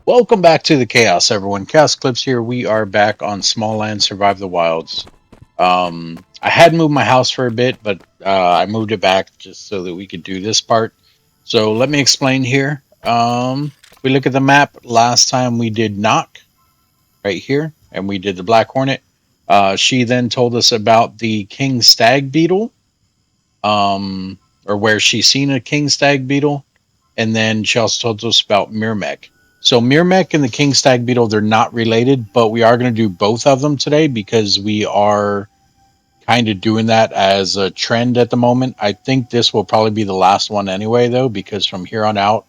Welcome back to the Chaos, everyone. ChaosEclipse here. We are back on Smalland Survive the Wilds. I had moved my house for a bit, but I moved it back just so that we could do this part. So let me explain here. If we look at the map, last time we did Knock right here, and we did the Black Hornet. She then told us about the King Stag Beetle, or where she's seen a King Stag Beetle, and then she also told us about Mirmeck. So Mirmeck and the King Stag Beetle, they're not related, but we are going to do both of them today because we are kind of doing that as a trend at the moment. I think this will probably be the last one anyway, though, because from here on out,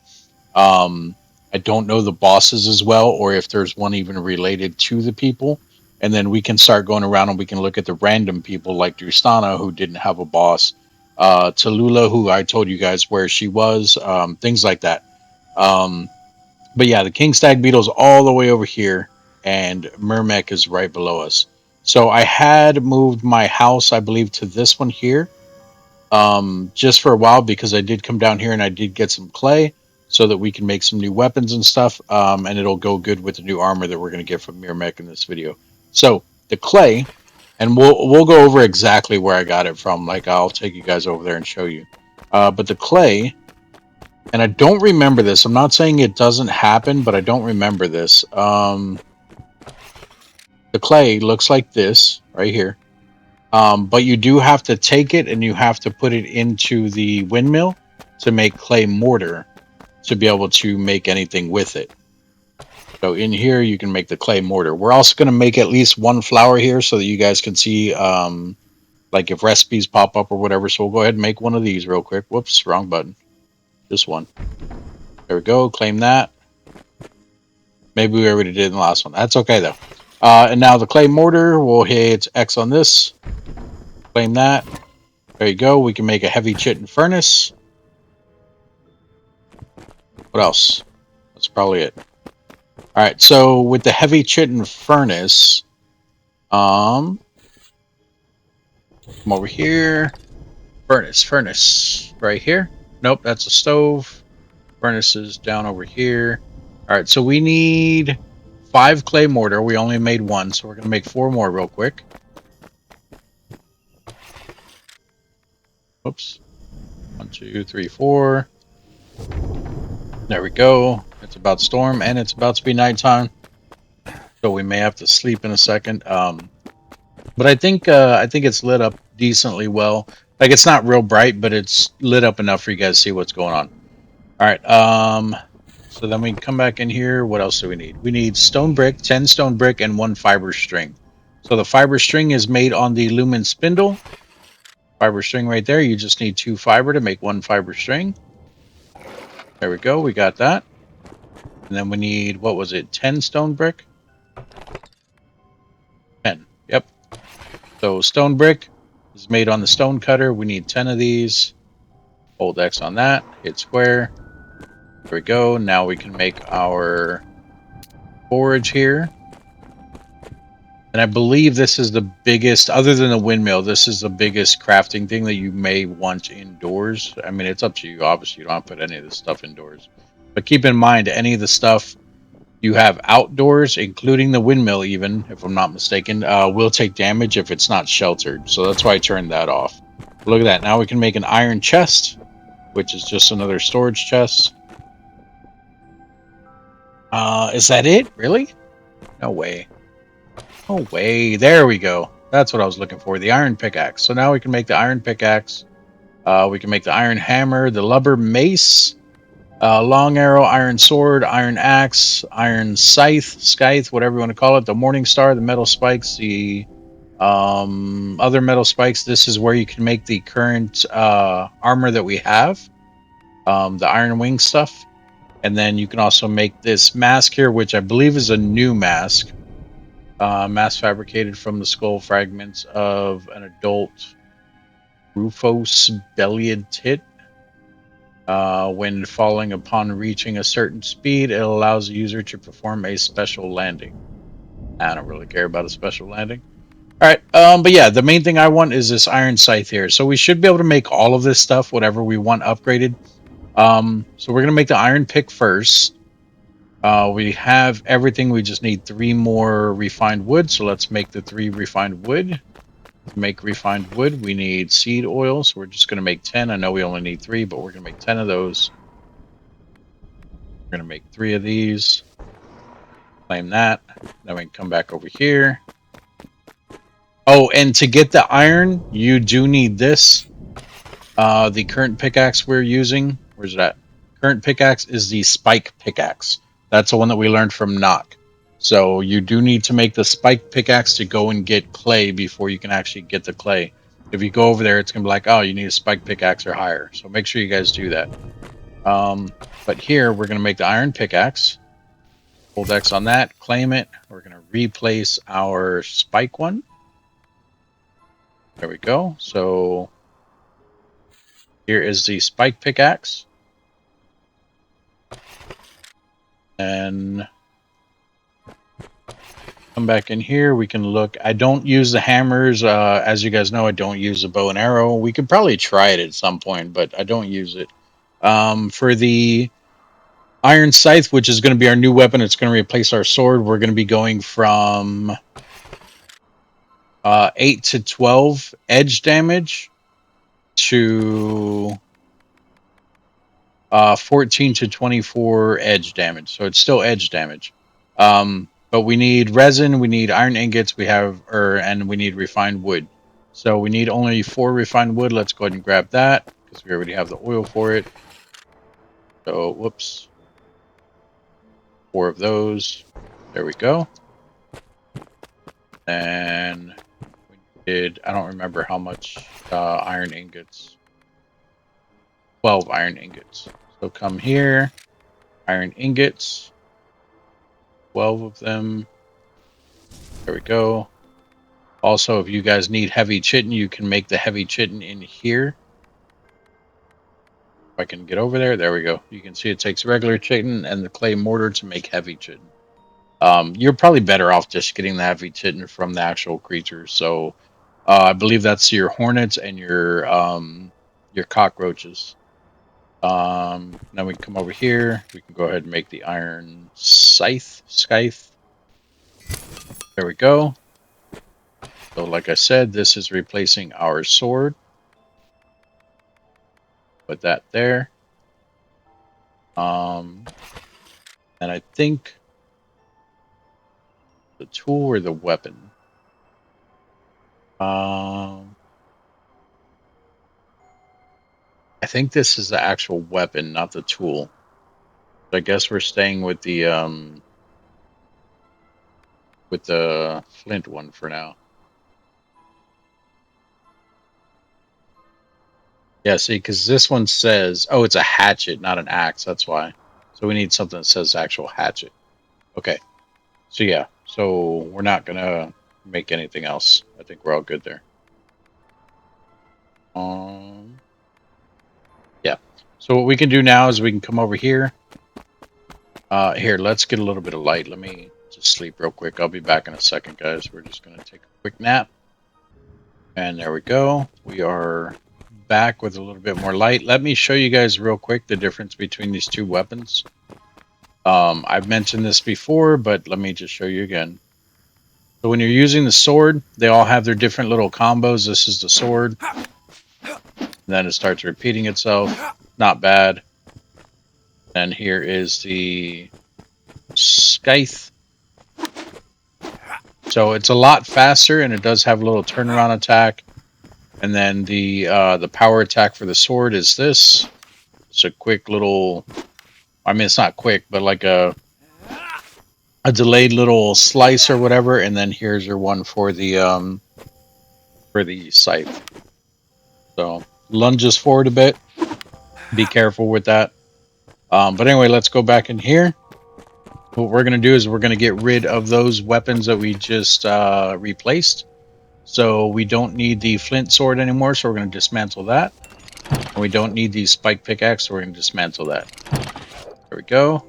I don't know the bosses as well, or if there's one even related to the people. And then we can start going around and we can look at the random people like Drustana, who didn't have a boss, Tallulah, who I told you guys where she was, things like that. But yeah, the King Stag Beetle's all the way over here, and Mirmeck is right below us. So I had moved my house, I believe, to this one here, just for a while because I did come down here and I did get some clay so that we can make some new weapons and stuff, and it'll go good with the new armor that we're going to get from Mirmeck in this video. So the clay, and we'll go over exactly where I got it from. Like I'll take you guys over there and show you. But the clay. And I don't remember this. I'm not saying it doesn't happen, but I don't remember this. The clay looks like this right here. But you do have to take it and you have to put it into the windmill to make clay mortar to be able to make anything with it. So in here, you can make the clay mortar. We're also going to make at least one flower here so that you guys can see like if recipes pop up or whatever. So we'll go ahead and make one of these real quick. Whoops, wrong button. Just one. There we go. Claim that. Maybe we already did in the last one. That's okay, though. And now the clay mortar, we'll hit X on this. Claim that. There you go. We can make a heavy chitin furnace. What else? That's probably it. All right. So with the heavy chitin furnace, come over here. Furnace. Right here. Nope, that's a stove. Furnace is down over here. All right, so we need 5 clay mortar. We only made 1, so we're going to make 4 more real quick. Whoops. 1, 2, 3, 4. There we go. It's about to storm, and it's about to be nighttime. So we may have to sleep in a second. But I think it's lit up decently well. Like, it's not real bright, but it's lit up enough for you guys to see what's going on. All right. So then we can come back in here. What else do we need? We need stone brick, 10 stone brick, and 1 fiber string. So the fiber string is made on the lumen spindle. Fiber string right there. You just need 2 fiber to make 1 fiber string. There we go. We got that. And then we need, what was it? 10 stone brick? 10. Yep. So stone brick is made on the stone cutter. We need 10 of these. Hold X on that. Hit square. There we go. Now we can make our forge here. And I believe this is the biggest, other than the windmill, this is the biggest crafting thing that you may want indoors. I mean, it's up to you. Obviously, you don't have to put any of this stuff indoors. But keep in mind, any of the stuff you have outdoors, including the windmill even, if I'm not mistaken, will take damage if it's not sheltered. So that's why I turned that off. Look at that. Now we can make an iron chest, which is just another storage chest. Is that it? Really? No way. No way. There we go. That's what I was looking for. The iron pickaxe. So now we can make the iron pickaxe. We can make the iron hammer, the lubber mace, long arrow, iron sword, iron axe, iron scythe, whatever you want to call it. The morning star, the metal spikes, the other metal spikes. This is where you can make the current armor that we have. The iron wing stuff. And then you can also make this mask here, which I believe is a new mask. Mask fabricated from the skull fragments of an adult Rufous-bellied tit. When falling upon reaching a certain speed, it allows the user to perform a special landing. I don't really care about a special landing. All right, but yeah, the main thing I want is this iron scythe here. So we should be able to make all of this stuff, whatever we want upgraded. So we're going to make the iron pick first. We have everything. We just need 3 more refined wood. So let's make the 3 refined wood. To make refined wood, we need seed oil. So we're just going to make 10. I know we only need 3, but we're going to make 10 of those. We're going to make 3 of these. Claim that. Then we can come back over here. Oh, and to get the iron, you do need this. The current pickaxe we're using, where's it at? Current pickaxe is the spike pickaxe. That's the one that we learned from Nock. So you do need to make the spike pickaxe to go and get clay before you can actually get the clay. If you go over there, it's going to be like, oh, you need a spike pickaxe or higher. So make sure you guys do that. But here, we're going to make the iron pickaxe. Hold X on that, claim it. We're going to replace our spike one. There we go. So here is the spike pickaxe. And come back in here. We can look. I don't use the hammers. As you guys know, I don't use the bow and arrow. We could probably try it at some point, but I don't use it. For the iron scythe, which is going to be our new weapon, it's going to replace our sword. We're going to be going from 8 to 12 edge damage to 14 to 24 edge damage. So it's still edge damage. But we need resin, we need iron ingots, and we need refined wood. So we need only 4 refined wood. Let's go ahead and grab that because we already have the oil for it. So, whoops. 4 of those. There we go. And we did, I don't remember how much iron ingots. 12 iron ingots. So come here, iron ingots. 12 of them. There we go. Also, if you guys need heavy chitin, you can make the heavy chitin in here. If I can get over there, there we go. You can see it takes regular chitin and the clay mortar to make heavy chitin. You're probably better off just getting the heavy chitin from the actual creatures. So I believe that's your hornets and your cockroaches. Now we can come over here. We can go ahead and make the iron scythe. There we go. So like I said, this is replacing our sword. Put that there. And I think the tool or the weapon. I think this is the actual weapon, not the tool. But I guess we're staying with the flint one for now. Yeah, see, because this one says, oh, it's a hatchet, not an axe. That's why. So we need something that says actual hatchet. Okay. So yeah, so we're not going to make anything else. I think we're all good there. Yeah. So what we can do now is we can come over here. Here, let's get a little bit of light. Let me just sleep real quick. I'll be back in a second, guys. We're just going to take a quick nap. And there we go. We are back with a little bit more light. Let me show you guys real quick the difference between these two weapons. I've mentioned this before, but let me just show you again. So when you're using the sword, they all have their different little combos. This is the sword. And then it starts repeating itself. Not bad. And here is the scythe. So it's a lot faster, and it does have a little turnaround attack. And then the power attack for the sword is this. It's a quick little, I mean, it's not quick, but like a delayed little slice or whatever. And then here's your one for the scythe. So lunges forward a bit. Be careful with that. But anyway, let's go back in here. What we're going to do is we're going to get rid of those weapons that we just replaced. So we don't need the flint sword anymore, so we're going to dismantle that. And we don't need the spike pickaxe, so we're going to dismantle that. There we go.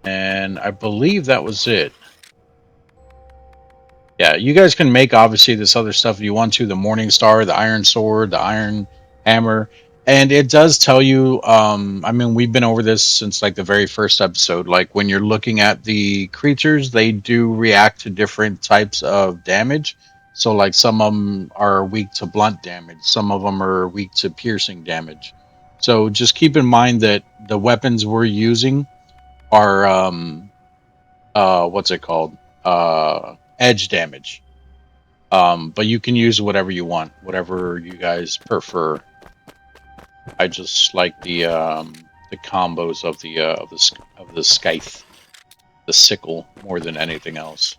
And I believe that was it. Yeah, you guys can make, obviously, this other stuff if you want to. The Morning Star, the Iron Sword, the Iron Hammer. And it does tell you, I mean, we've been over this since like the very first episode. Like when you're looking at the creatures, they do react to different types of damage. So like some of them are weak to blunt damage, some of them are weak to piercing damage. So just keep in mind that the weapons we're using are what's it called? Edge damage. But you can use whatever you want, whatever you guys prefer. I just like the combos of the scythe, the sickle more than anything else.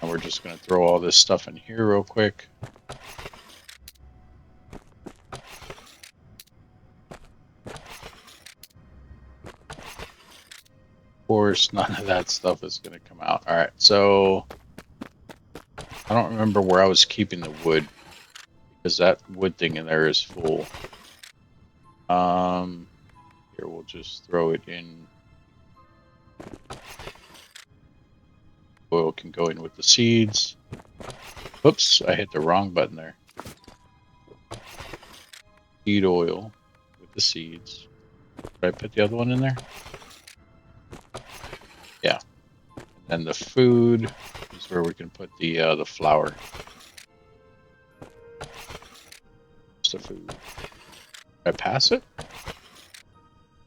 And we're just gonna throw all this stuff in here real quick. Of course, none of that stuff is gonna come out. All right, so I don't remember where I was keeping the wood because that wood thing in there is full. Here we'll just throw it in. Oil can go in with the seeds. Whoops, I hit the wrong button there. Seed oil with the seeds. Did I put the other one in there? Yeah. And the food is where we can put the flour. What's the food? Did I pass it?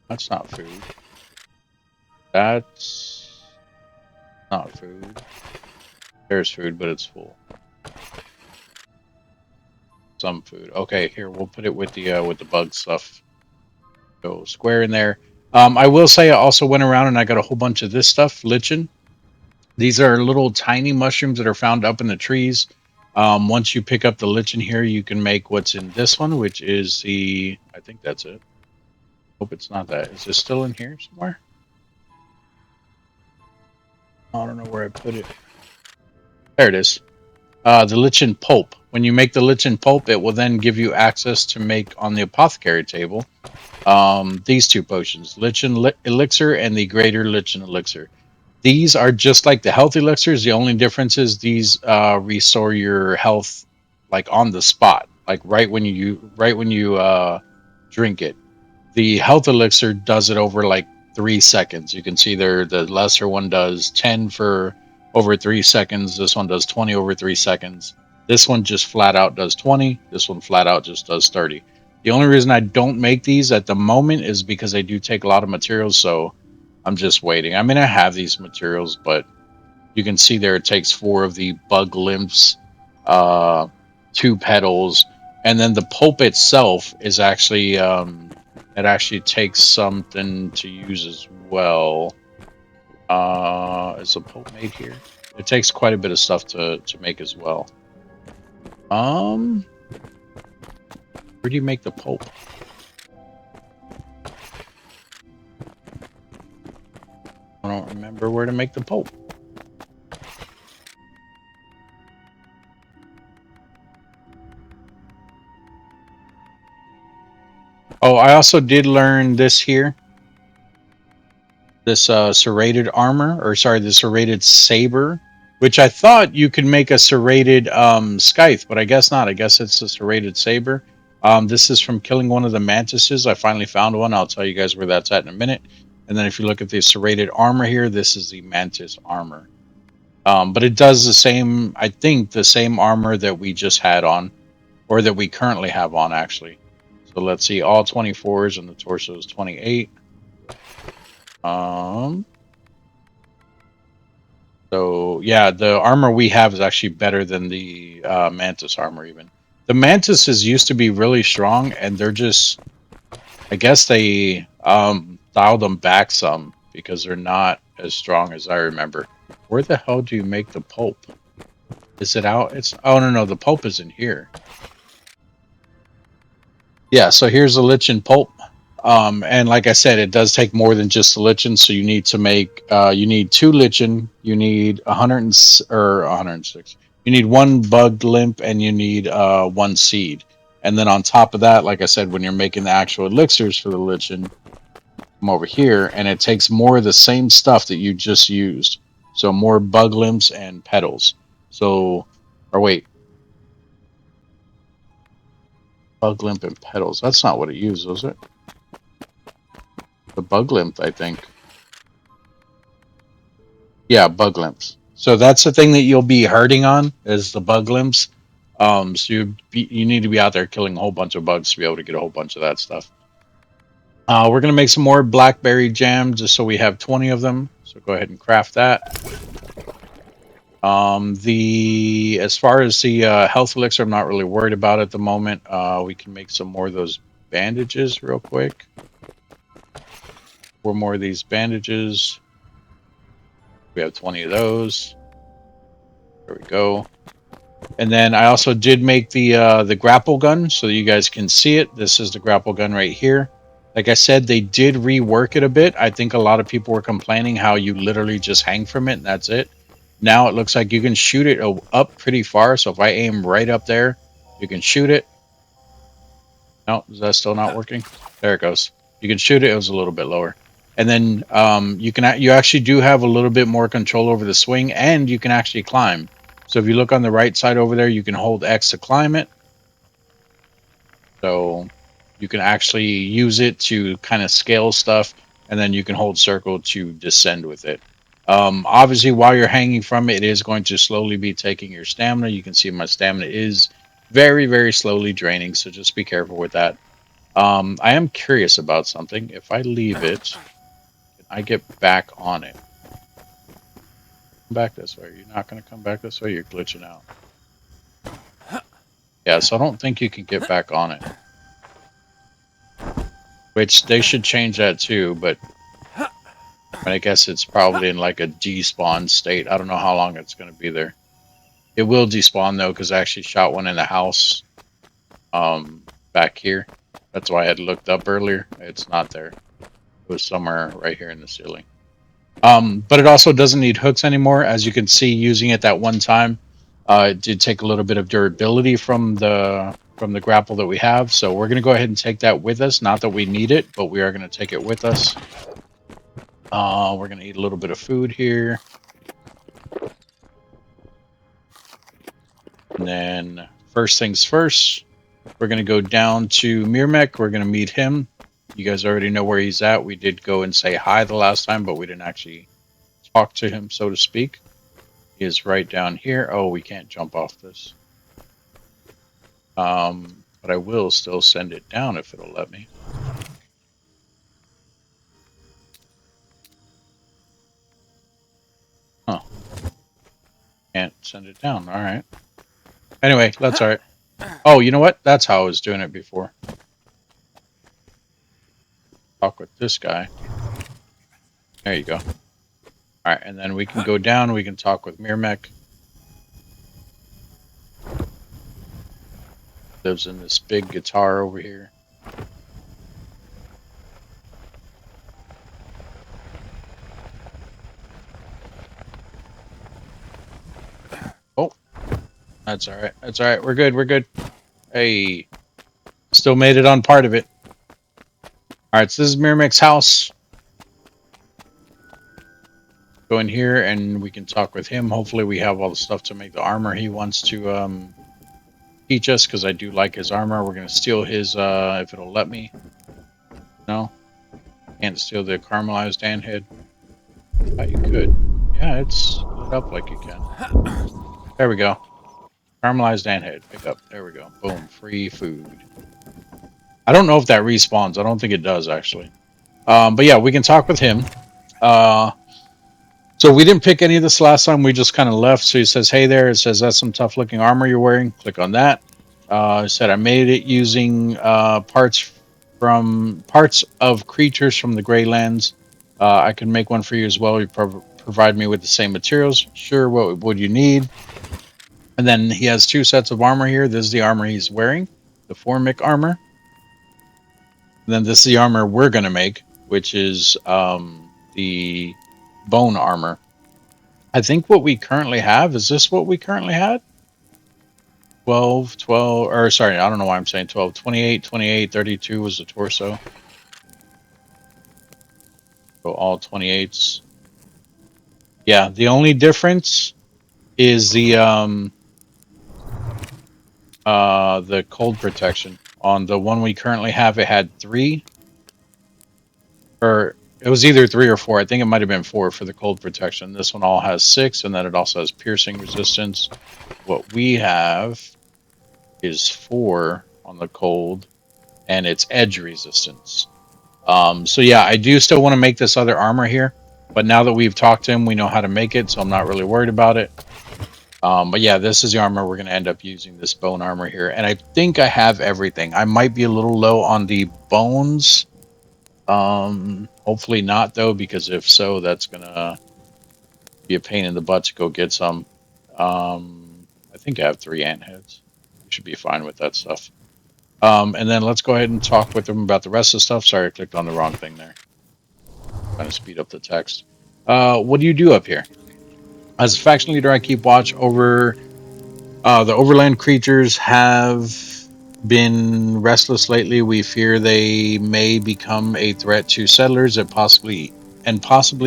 That's not food. That's not food. There's food, but it's full. Some food. Okay, here we'll put it with the bug stuff. Go square in there. I will say I also went around and I got a whole bunch of this stuff, lichen. These are little tiny mushrooms that are found up in the trees. Once you pick up the lichen here, you can make what's in this one, which is the. I think that's it. Hope it's not that. Is it still in here somewhere? I don't know where I put it. There it is. The lichen pulp. When you make the lichen pulp, it will then give you access to make on the apothecary table these two potions, lichen elixir and the greater lichen elixir. These are just like the health elixirs. The only difference is these restore your health like on the spot, like right when you drink it. The health elixir does it over like 3 seconds. You can see there the lesser one does 10 for over 3 seconds. This one does 20 over 3 seconds. This one just flat out does 20. This one flat out just does 30. The only reason I don't make these at the moment is because they do take a lot of materials. So I'm just waiting. I mean, I have these materials, but you can see there it takes 4 of the bug lymphs, 2 petals, and then the pulp itself is actually it actually takes something to use as well. Is the pulp made here? It takes quite a bit of stuff to make as well. Where do you make the pulp? I don't remember where to make the pulp. Oh, I also did learn this here. This serrated armor, or sorry, the serrated saber, which I thought you could make a serrated scythe, but I guess not. I guess it's a serrated saber. This is from killing one of the mantises. I finally found one. I'll tell you guys where that's at in a minute. And then if you look at the serrated armor here, this is the mantis armor. But it does the same, I think, the same armor that we just had on, or that we currently have on, actually. So let's see, all 24s and the torso is 28. So yeah, the armor we have is actually better than the mantis armor. Even the mantises used to be really strong, and they're just, I guess they dialed them back some because they're not as strong as I remember. Where the hell do you make the pulp? Is it out? It's oh no, the pulp is in here. Yeah, so here's the lichen pulp. And like I said, it does take more than just the lichen. So you need to make, you need 2 lichen, you need 106. You need 1 bug lymph, and you need 1 seed. And then on top of that, like I said, when you're making the actual elixirs for the lichen, come over here, and it takes more of the same stuff that you just used. So more bug lymphs and petals. So, or wait, Bug limp and pedals. That's not what it used, was it? The bug limp, I think. Yeah, bug limps. So that's the thing that you'll be hurting on is the bug limps. So you need to be out there killing a whole bunch of bugs to be able to get a whole bunch of that stuff. We're gonna make some more blackberry jam just so we have 20 of them. So go ahead and craft that. As far as the health elixir, I'm not really worried about at the moment. We can make some more of those bandages real quick. 4 more of these bandages. We have 20 of those. There we go. And then I also did make the grapple gun so that you guys can see it. This is the grapple gun right here. Like I said, they did rework it a bit. I think a lot of people were complaining how you literally just hang from it and that's it. Now it looks like you can shoot it up pretty far. So if I aim right up there, you can shoot it. No, is that still not working? There it goes. You can shoot it. It was a little bit lower. And then you actually do have a little bit more control over the swing, and you can actually climb. So if you look on the right side over there, you can hold X to climb it. So you can actually use it to kind of scale stuff, and then you can hold circle to descend with it. Obviously, while you're hanging from it, it is going to slowly be taking your stamina. You can see my stamina is very, very slowly draining, so just be careful with that. I am curious about something. If I leave it, can I get back on it? Come back this way. You're not going to come back this way? You're glitching out. Yeah, so I don't think you can get back on it. Which, they should change that too, but I guess it's probably in like a despawn state. I don't know how long it's going to be there. It will despawn though, because I actually shot one in the house back here. That's why I had looked up earlier. It's not there. It was somewhere right here in the ceiling. But it also doesn't need hooks anymore. As you can see, using it that one time, it did take a little bit of durability from the grapple that we have. So we're going to go ahead and take that with us. Not that we need it, but we are going to take it with us. We're going to eat a little bit of food here. And then first things first, we're going to go down to Mirmeck. We're going to meet him. You guys already know where he's at. We did go and say hi the last time, but we didn't actually talk to him, so to speak. He is right down here. Oh, we can't jump off this. But I will still send it down if it'll let me. Huh. Can't send it down. All right. Anyway, that's all right. Oh, you know what? That's how I was doing it before. Talk with this guy. There you go. All right, and then we can go down. We can talk with Mirmeck. Lives in this big guitar over here. Oh, that's all right. That's all right. We're good. We're good. Hey, still made it on part of it. All right, so this is Mirmeck's house. Go in here and we can talk with him. Hopefully we have all the stuff to make the armor he wants to teach us, because I do like his armor. We're going to steal his, if it'll let me. No? Can't steal the caramelized handhead. Oh, you could. Yeah, it's lit up like you can. There we go. Caramelized handhead. Pick up. There we go. Boom. Free food. I don't know if that respawns. I don't think it does, actually. But yeah, we can talk with him. So we didn't pick any of this last time. We just kind of left. So he says, hey there. It says, that's some tough looking armor you're wearing. Click on that. It said, I made it using parts of creatures from the Greylands. I can make one for you as well. You provide me with the same materials. Sure, what would you need? And then he has 2 sets of armor here. This is the armor he's wearing, the Formic armor. And then this is the armor we're going to make, which is the bone armor. I think what we currently have, is this what we currently had? 12, or sorry, I don't know why I'm saying 12. 28, 28, 32 was the torso. So all 28s. Yeah, the only difference is the cold protection. On the one we currently have, it had 3. Or it was either 3 or 4. I think it might have been 4 for the cold protection. This one all has 6, and then it also has piercing resistance. What we have is 4 on the cold, and it's edge resistance. So yeah, I do still want to make this other armor here, but now that we've talked to him, we know how to make it, so I'm not really worried about it. But yeah, this is the armor we're going to end up using, this bone armor here. And I think I have everything. I might be a little low on the bones. Hopefully not, though, because if so, that's going to be a pain in the butt to go get some. I think I have 3 ant heads. We should be fine with that stuff. And then let's go ahead and talk with them about the rest of the stuff. Sorry, I clicked on the wrong thing there. Trying to speed up the text. What do you do up here? As a faction leader, I keep watch over the overland creatures have been restless lately. We fear they may become a threat to settlers and possibly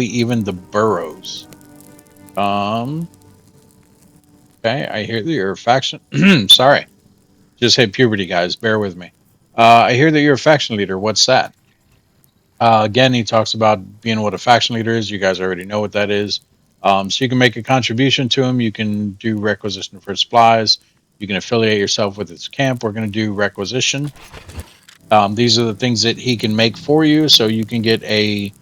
even the burrows. Okay, I hear that you're a faction. Sorry, just hit puberty, guys. Bear with me. I hear that you're a faction leader. What's that? Again, he talks about being what a faction leader is. You guys already know what that is. So you can make a contribution to him. You can do requisition for supplies. You can affiliate yourself with his camp. We're going to do requisition. These are the things that he can make for you. So you can get a,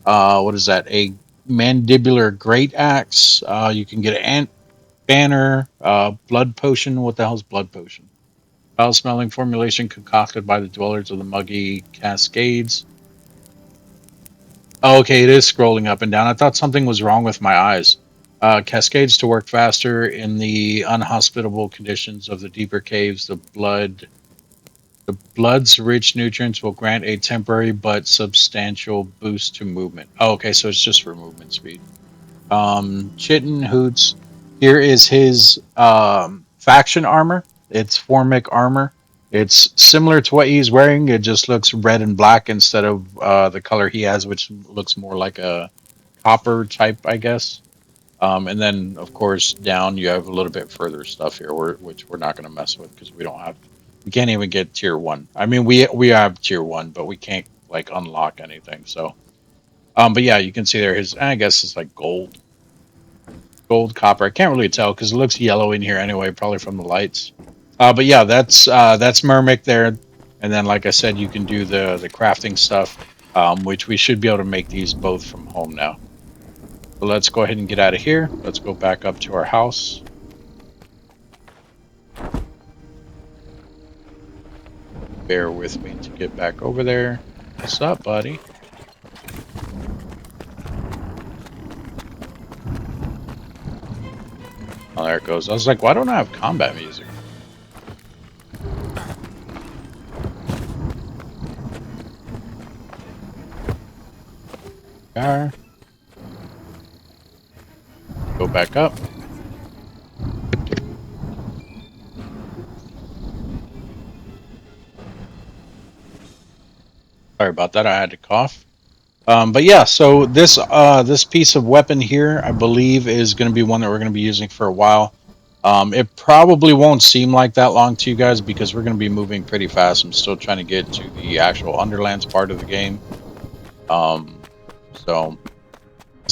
what is that? A mandibular great axe. You can get an ant banner, blood potion. What the hell is blood potion? Foul-smelling formulation concocted by the dwellers of the muggy cascades. Oh, okay, it is scrolling up and down. I thought something was wrong with my eyes. Cascades to work faster in the unhospitable conditions of the deeper caves. The blood's rich nutrients will grant a temporary but substantial boost to movement. Oh, okay, so it's just for movement speed. Chitin Hoots. Here is his faction armor. It's Formic armor. It's similar to what he's wearing. It just looks red and black instead of the color he has, which looks more like a copper type, I guess. And then, of course, down you have a little bit further stuff here, which we're not going to mess with because we can't even get tier 1. I mean, we have tier 1, but we can't like unlock anything. So, but yeah, you can see there his. I guess it's like gold copper. I can't really tell because it looks yellow in here anyway, probably from the lights. But yeah, that's Mirmeck there. And then, like I said, you can do the crafting stuff, which we should be able to make these both from home now. So let's go ahead and get out of here. Let's go back up to our house. Bear with me to get back over there. What's up, buddy? Oh, there it goes. I was like, why don't I have combat music? Car. Go back up. Sorry about that. I had to cough. But yeah, so this piece of weapon here, I believe, is going to be one that we're going to be using for a while. It probably won't seem like that long to you guys because we're going to be moving pretty fast. I'm still trying to get to the actual Underlands part of the game. So,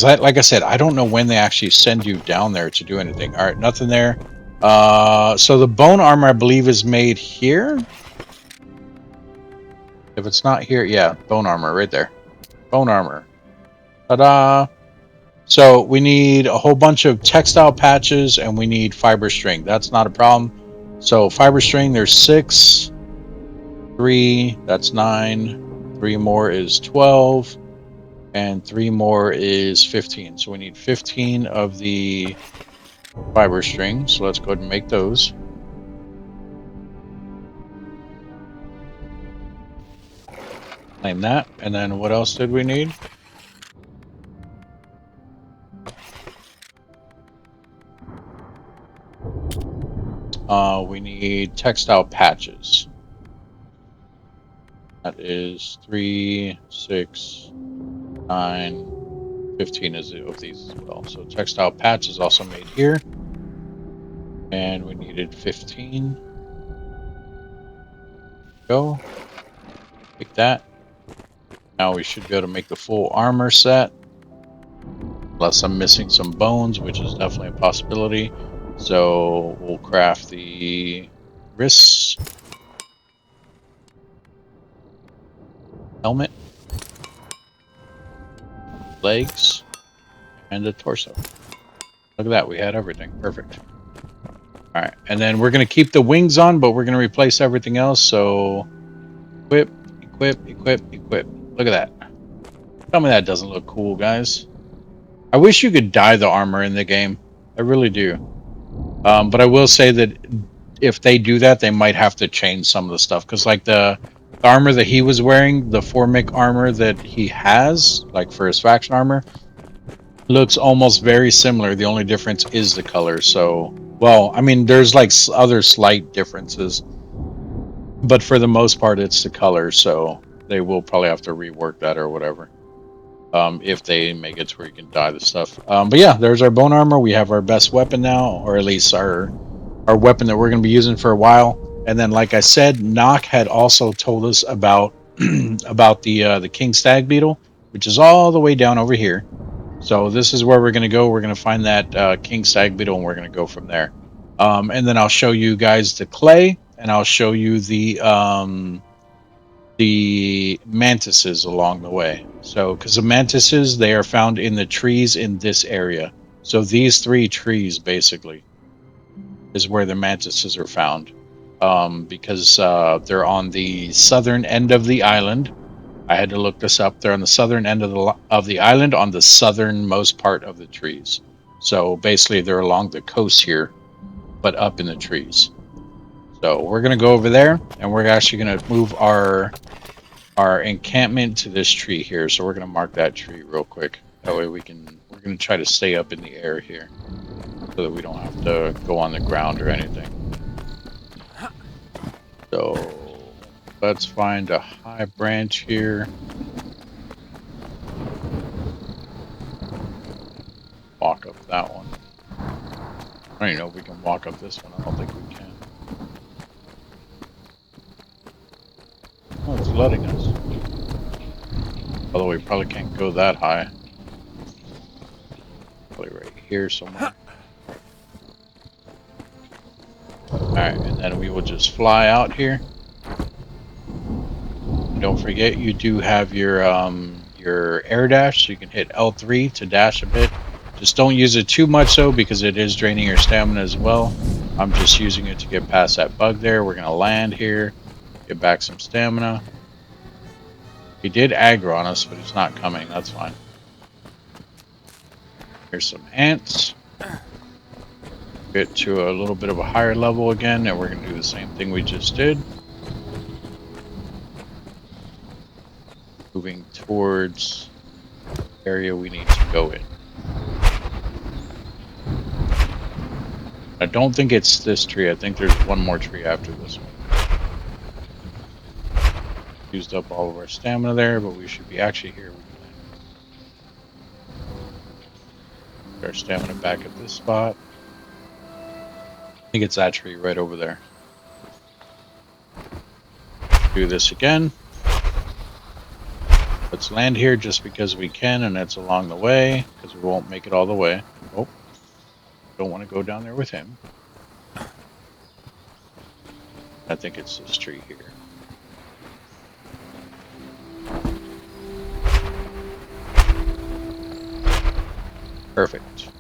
like I said, I don't know when they actually send you down there to do anything. All right, nothing there. So the bone armor, I believe, is made here. If it's not here, yeah, bone armor right there. Bone armor. Ta-da! So we need a whole bunch of textile patches and we need fiber string. That's not a problem. So fiber string, there's 6. 3, that's 9. 3 more is 12. And 3 more is 15. So we need 15 of the fiber string. So let's go ahead and make those. Claim that. And then what else did we need? We need textile patches. That is 3, 6, 9, 15 of these as well. So textile patch is also made here. And we needed 15. Go. Take that. Now we should be able to make the full armor set. Unless I'm missing some bones, which is definitely a possibility. So we'll craft the wrists, helmet, legs, and the torso. Look at that, we had everything. Perfect. All right, and then we're going to keep the wings on, but we're going to replace everything else. So equip, equip, equip, equip. Look at that. Tell me that doesn't look cool, guys. I wish you could dye the armor in the game. I really do. But I will say that if they do that, they might have to change some of the stuff. Because like the armor that he was wearing, the Formic armor that he has, like for his faction armor, looks almost very similar. The only difference is the color. So, well, I mean, there's like other slight differences. But for the most part, it's the color. So they will probably have to rework that or whatever. If they make it to where you can dye the stuff. But yeah, there's our bone armor. We have our best weapon now, or at least our weapon that we're going to be using for a while. And then, like I said, Nock had also told us about about the King Stag Beetle, which is all the way down over here. So this is where we're going to go. We're going to find that King Stag Beetle, and we're going to go from there. And then I'll show you guys the clay, and I'll show you the mantises along the way. So, because the mantises, they are found in the trees in this area. So these 3 trees basically is where the mantises are found, because they're on the southern end of the island. I had to look this up. They're on the southern end of the island, on the southernmost part of the trees. So basically, they're along the coast here, but up in the trees. So we're gonna go over there, and we're actually gonna move our encampment to this tree here. So we're gonna mark that tree real quick. That way we're gonna try to stay up in the air here, so that we don't have to go on the ground or anything. So let's find a high branch here. Walk up that one. I don't even know if we can walk up this one. I don't think we can. Oh, it's letting us. Although we probably can't go that high. Probably right here somewhere. Alright, and then we will just fly out here. And don't forget, you do have your air dash, so you can hit L3 to dash a bit. Just don't use it too much though, because it is draining your stamina as well. I'm just using it to get past that bug there. We're gonna land here, get back some stamina. He did aggro on us, but he's not coming. That's fine. Here's some ants. Get to a little bit of a higher level again, and we're going to do the same thing we just did. Moving towards the area we need to go in. I don't think it's this tree. I think there's one more tree after this one. Used up all of our stamina there, but we should be actually here. Get our stamina back at this spot. I think it's that tree right over there. Do this again. Let's land here just because we can, and it's along the way, because we won't make it all the way. Oh, don't want to go down there with him. I think it's this tree here. Perfect.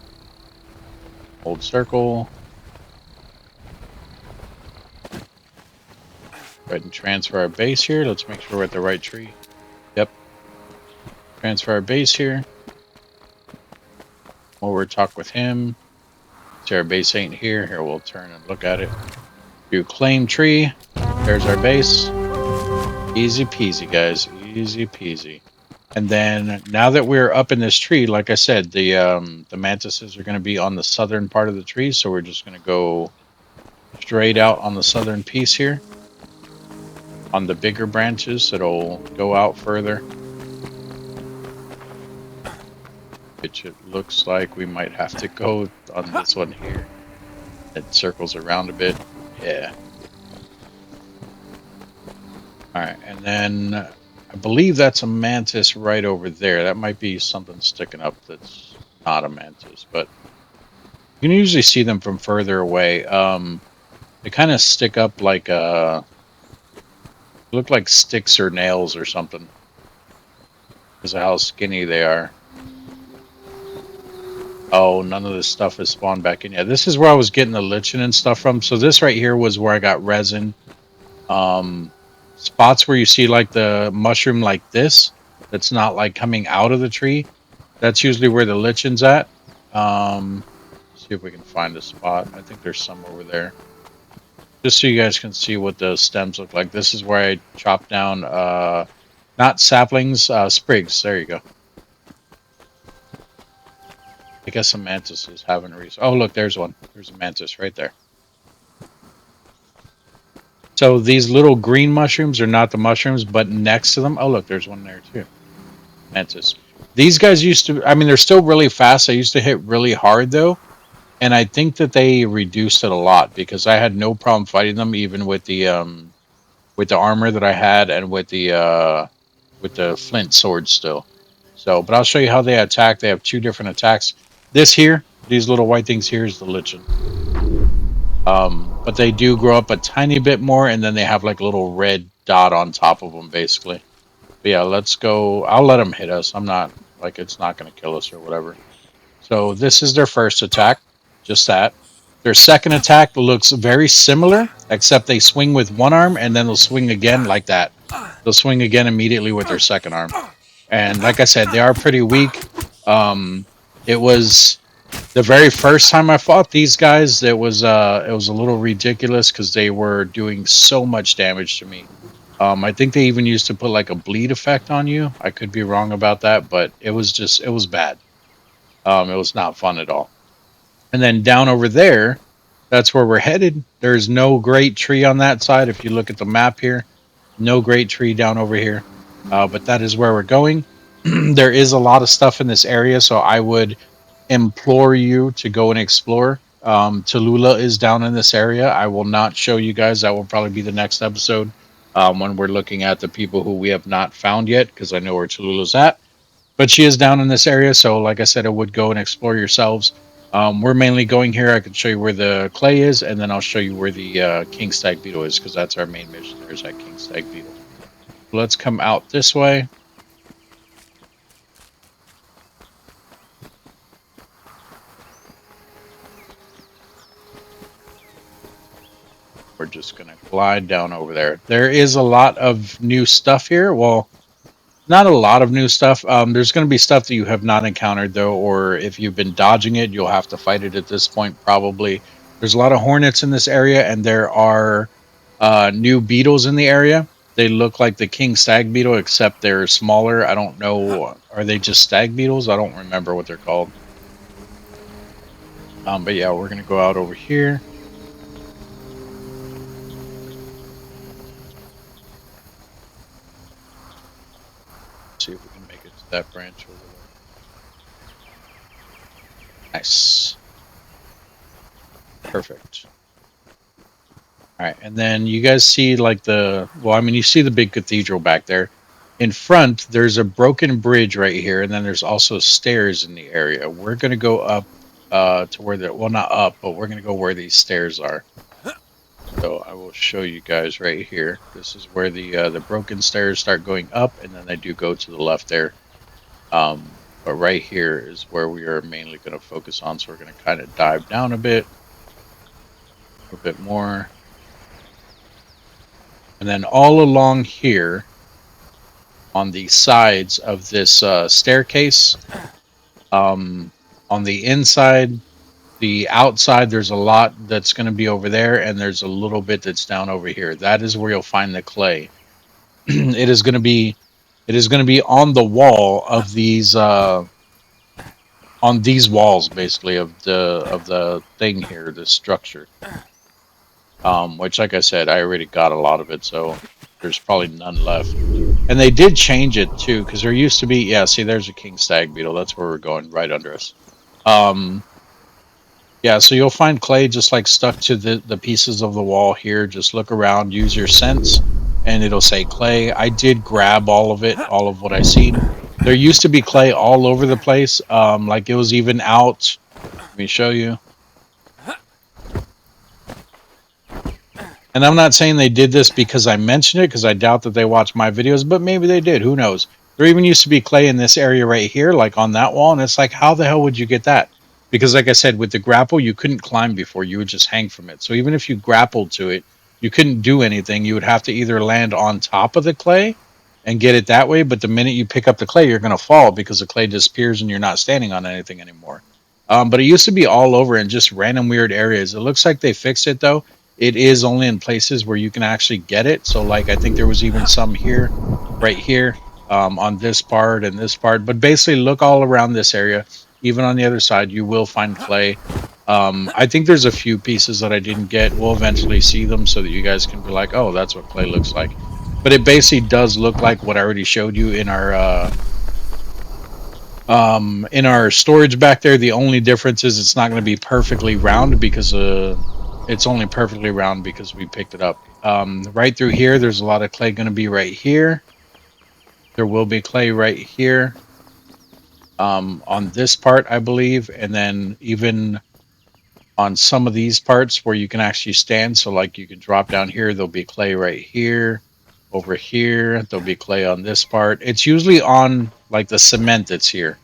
Hold circle. Go ahead and transfer our base here. Let's make sure we're at the right tree. Yep. Transfer our base here. Over, talk with him. See, our base ain't here. Here, we'll turn and look at it. Do claim tree. There's our base. Easy peasy, guys. Easy peasy. And then now that we're up in this tree, like I said, the mantises are going to be on the southern part of the tree. So we're just going to go straight out on the southern piece here. On the bigger branches, it'll go out further. Which it looks like we might have to go on this one here. It circles around a bit. Yeah. All right, and then I believe that's a mantis right over there. That might be something sticking up that's not a mantis, but you can usually see them from further away. They kind of stick up like look like sticks or nails or something because of how skinny they are. Oh, none of this stuff is spawned back in. Yeah, this is where I was getting the lichen and stuff from. So this right here was where I got resin. Spots where you see like the mushroom like this, that's not like coming out of the tree. That's usually where the lichen's at. See if we can find a spot. I think there's some over there. Just so you guys can see what the stems look like. This is where I chopped down, not saplings, sprigs. There you go. I guess some mantises haven't reached. Oh, look, there's one. There's a mantis right there. So these little green mushrooms are not the mushrooms, but next to them. Oh, look, there's one there too. Mantis. These guys used to, I mean, they're still really fast. They used to hit really hard though. And I think that they reduced it a lot because I had no problem fighting them, even with the armor that I had and with the flint sword still. So, but I'll show you how they attack. They have two different attacks. This here, these little white things here is the lichen. But they do grow up a tiny bit more, and then they have like a little red dot on top of them, basically. But yeah, let's go. I'll let them hit us. I'm not like it's not going to kill us or whatever. So this is their first attack, just that. Their second attack looks very similar, except they swing with one arm and then they'll swing again like that. They'll swing again immediately with their second arm. And like I said, they are pretty weak. It was the very first time I fought these guys. It was a little ridiculous because they were doing so much damage to me. I think they even used to put like a bleed effect on you. I could be wrong about that, but it was bad. It was not fun at all. And then down over there, that's where we're headed. There's no great tree on that side. If you look at the map here, no great tree down over here. But that is where we're going. There is a lot of stuff in this area, so I would implore you to go and explore. Tallulah is down in this area. I will not show you guys. That will probably be the next episode when we're looking at the people who we have not found yet, because I know where Tallulah's at. But she is down in this area, so like I said, I would go and explore yourselves. We're mainly going here. I can show you where the clay is, and then I'll show you where the King Stag Beetle is, because that's our main mission. There's that King Stag Beetle. Let's come out this way. We're just going to glide down over there. There is a lot of new stuff here. Well, not a lot of new stuff. There's going to be stuff that you have not encountered, though, or if you've been dodging it, you'll have to fight it at this point, probably. There's a lot of hornets in this area, and there are new beetles in the area. They look like the King Stag Beetle, except they're smaller. I don't know. Are they just stag beetles? I don't remember what they're called. But yeah, we're going to go out over here. See if we can make it to that branch over there. Nice. Perfect. All right, and then you guys see like you see the big cathedral back there. In front, there's a broken bridge right here, and then there's also stairs in the area. We're going to go up to where not up, but we're going to go where these stairs are. So I will show you guys right here. This is where the broken stairs start going up, and then they do go to the left there. But right here is where we are mainly going to focus on. So we're going to kind of dive down a bit more. And then all along here, on the sides of this staircase, on the inside, the outside, there's a lot that's going to be over there, and there's a little bit that's down over here. That is where you'll find the clay. It is going to be on the wall of these on these walls, basically, of the thing here, the structure. Which, like I said, I already got a lot of it, so there's probably none left. And they did change it too, because there used to be, yeah, see, there's a King Stag Beetle. That's where we're going, right under us. Yeah, so you'll find clay just like stuck to the pieces of the wall here. Just look around, use your sense. and it'll say clay. I did grab all of it, all of what I seen. There used to be clay all over the place. Like it was even out. Let me show you. And I'm not saying they did this because I mentioned it, because I doubt that they watch my videos, but maybe they did. Who knows? There even used to be clay in this area right here, like on that wall. And it's like, how the hell would you get that? Because like I said, with the grapple, you couldn't climb before. You would just hang from it. So even if you grappled to it, you couldn't do anything. You would have to either land on top of the clay and get it that way. But the minute you pick up the clay, you're going to fall because the clay disappears and you're not standing on anything anymore. But it used to be all over in just random weird areas. It looks like they fixed it, though. It is only in places where you can actually get it. So, like, I think there was even some here, right here, on this part and this part. But basically, look all around this area. Even on the other side, you will find clay. I think there's a few pieces that I didn't get. We'll eventually see them so that you guys can be like, oh, that's what clay looks like. But it basically does look like what I already showed you in our storage back there. The only difference is it's not going to be perfectly round because it's only perfectly round because we picked it up. Right through here, there's a lot of clay going to be right here. There will be clay right here on this part, I believe, and then even on some of these parts where you can actually stand. So like you can drop down here, there'll be clay right here. Over here, there'll be clay on this part. It's usually on like the cement that's here.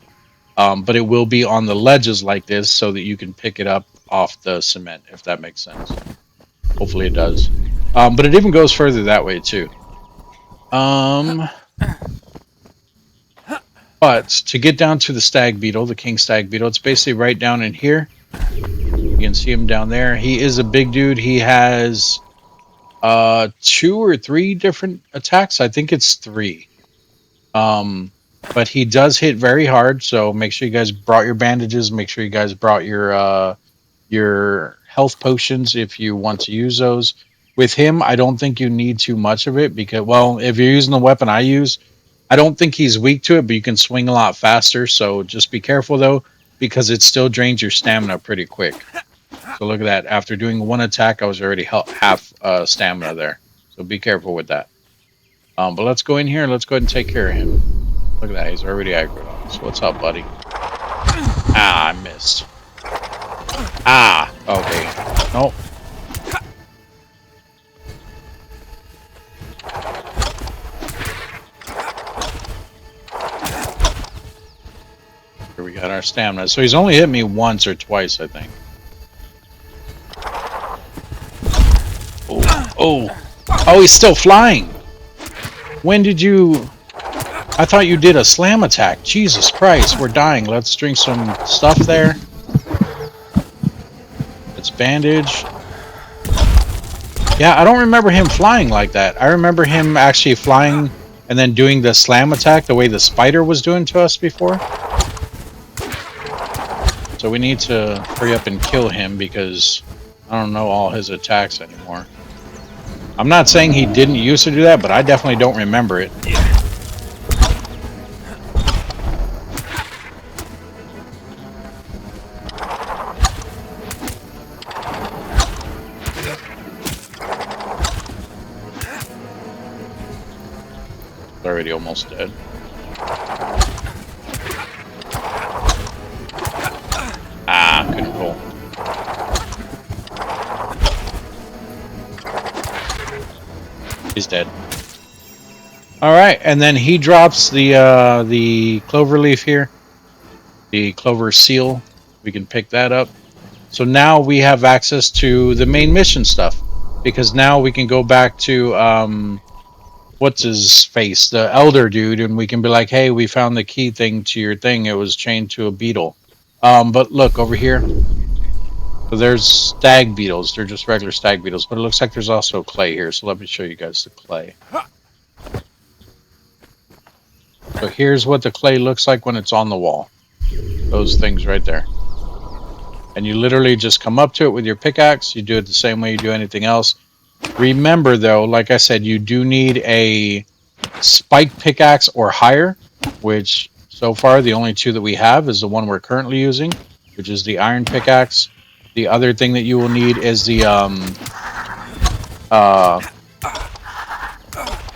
But it will be on the ledges like this so that you can pick it up off the cement, if that makes sense. Hopefully it does. But it even goes further that way too. But to get down to the Stag Beetle, the King Stag Beetle, it's basically right down in here. You can see him down there. He is a big dude. He has 2 or 3 different attacks. I think it's 3. But he does hit very hard, so make sure you guys brought your bandages. Make sure you guys brought your health potions if you want to use those. With him, I don't think you need too much of it because, well, if you're using the weapon I use, I don't think he's weak to it, but you can swing a lot faster. So just be careful though, because it still drains your stamina pretty quick. So look at that. After doing 1 attack, I was already half stamina there. So be careful with that. But let's go in here and let's go ahead and take care of him. Look at that. He's already aggroed on us. What's up, buddy? Ah, I missed. Ah, okay. Nope. Here we got our stamina. So he's only hit me once or twice, I think. Oh, he's still flying. When did you... I thought you did a slam attack. Jesus Christ, we're dying. Let's drink some stuff there. Let's bandage. Yeah, I don't remember him flying like that. I remember him actually flying and then doing the slam attack the way the spider was doing to us before. So we need to hurry up and kill him because I don't know all his attacks anymore. I'm not saying he didn't used to do that, but I definitely don't remember it. Already almost dead. Ah, couldn't roll. He's dead. All right, and then he drops the clover leaf here, the clover seal. We can pick that up. So now we have access to the main mission stuff because now we can go back to what's his face, the elder dude, and we can be like, hey, we found the key thing to your thing. It was chained to a beetle. But look over here. So there's stag beetles. They're just regular stag beetles, but it looks like there's also clay here. So let me show you guys the clay. So here's what the clay looks like when it's on the wall. Those things right there. And you literally just come up to it with your pickaxe. You do it the same way you do anything else. Remember, though, like I said, you do need a spiked pickaxe or higher, which so far the only 2 that we have is the one we're currently using, which is the iron pickaxe. The other thing that you will need is the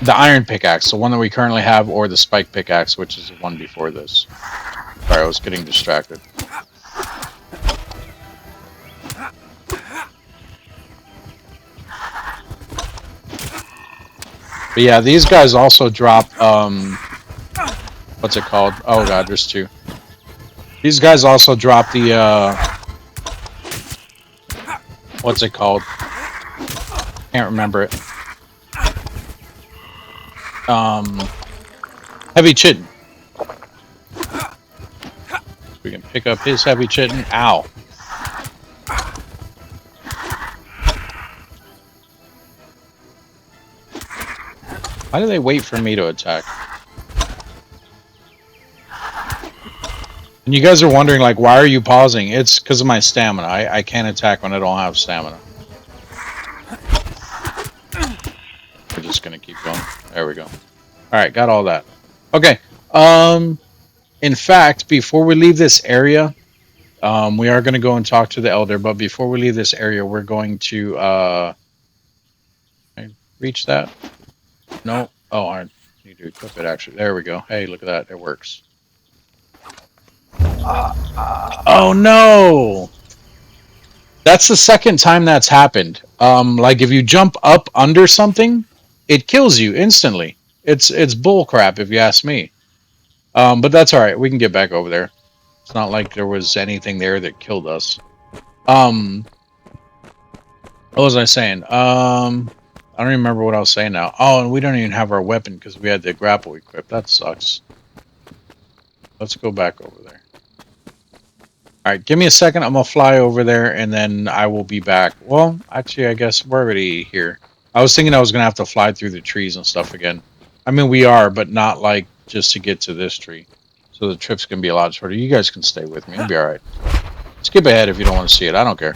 The iron pickaxe, the one that we currently have, or the spike pickaxe, which is the one before this. Sorry, I was getting distracted. But yeah, these guys also drop, what's it called? Oh god, there's two. These guys also drop the, what's it called? Can't remember it. Heavy chitin. We can pick up his heavy chitin. Ow. Why do they wait for me to attack? And you guys are wondering, like, why are you pausing? It's because of my stamina. I can't attack when I don't have stamina. We're just going to keep going. There we go. Alright, got all that. Okay. In fact, before we leave this area, we are going to go and talk to the elder, but before we leave this area, we're going to, can I reach that? No. Oh, I need to equip it, actually. There we go. Hey, look at that. It works. Oh, no! That's the second time that's happened. Like, if you jump up under something, it kills you instantly. It's bull crap, if you ask me. But that's all right. We can get back over there. It's not like there was anything there that killed us. What was I saying? I don't remember what I was saying now. Oh, and we don't even have our weapon because we had the grapple equipped. That sucks. Let's go back over there. Alright, give me a second. I'm going to fly over there and then I will be back. Well, actually, I guess we're already here. I was thinking I was going to have to fly through the trees and stuff again. I mean, we are, but not like just to get to this tree. So the trip's going to be a lot shorter. You guys can stay with me. It'll be alright. Skip ahead if you don't want to see it. I don't care.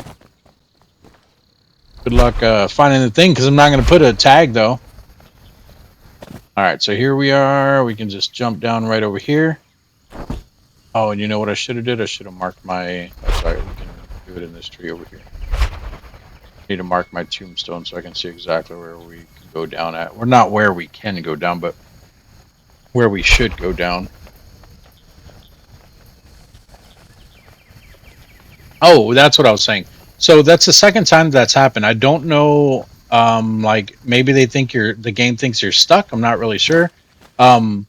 Good luck finding the thing, because I'm not going to put a tag, though. Alright, so here we are. We can just jump down right over here. Oh, and you know what I should have did? I should have marked my... Oh, sorry, we can do it in this tree over here. I need to mark my tombstone so I can see exactly where we can go down at. Well, not where we can go down, but where we should go down. Oh, that's what I was saying. So that's the second time that's happened. I don't know, like, maybe they think the game thinks you're stuck. I'm not really sure. But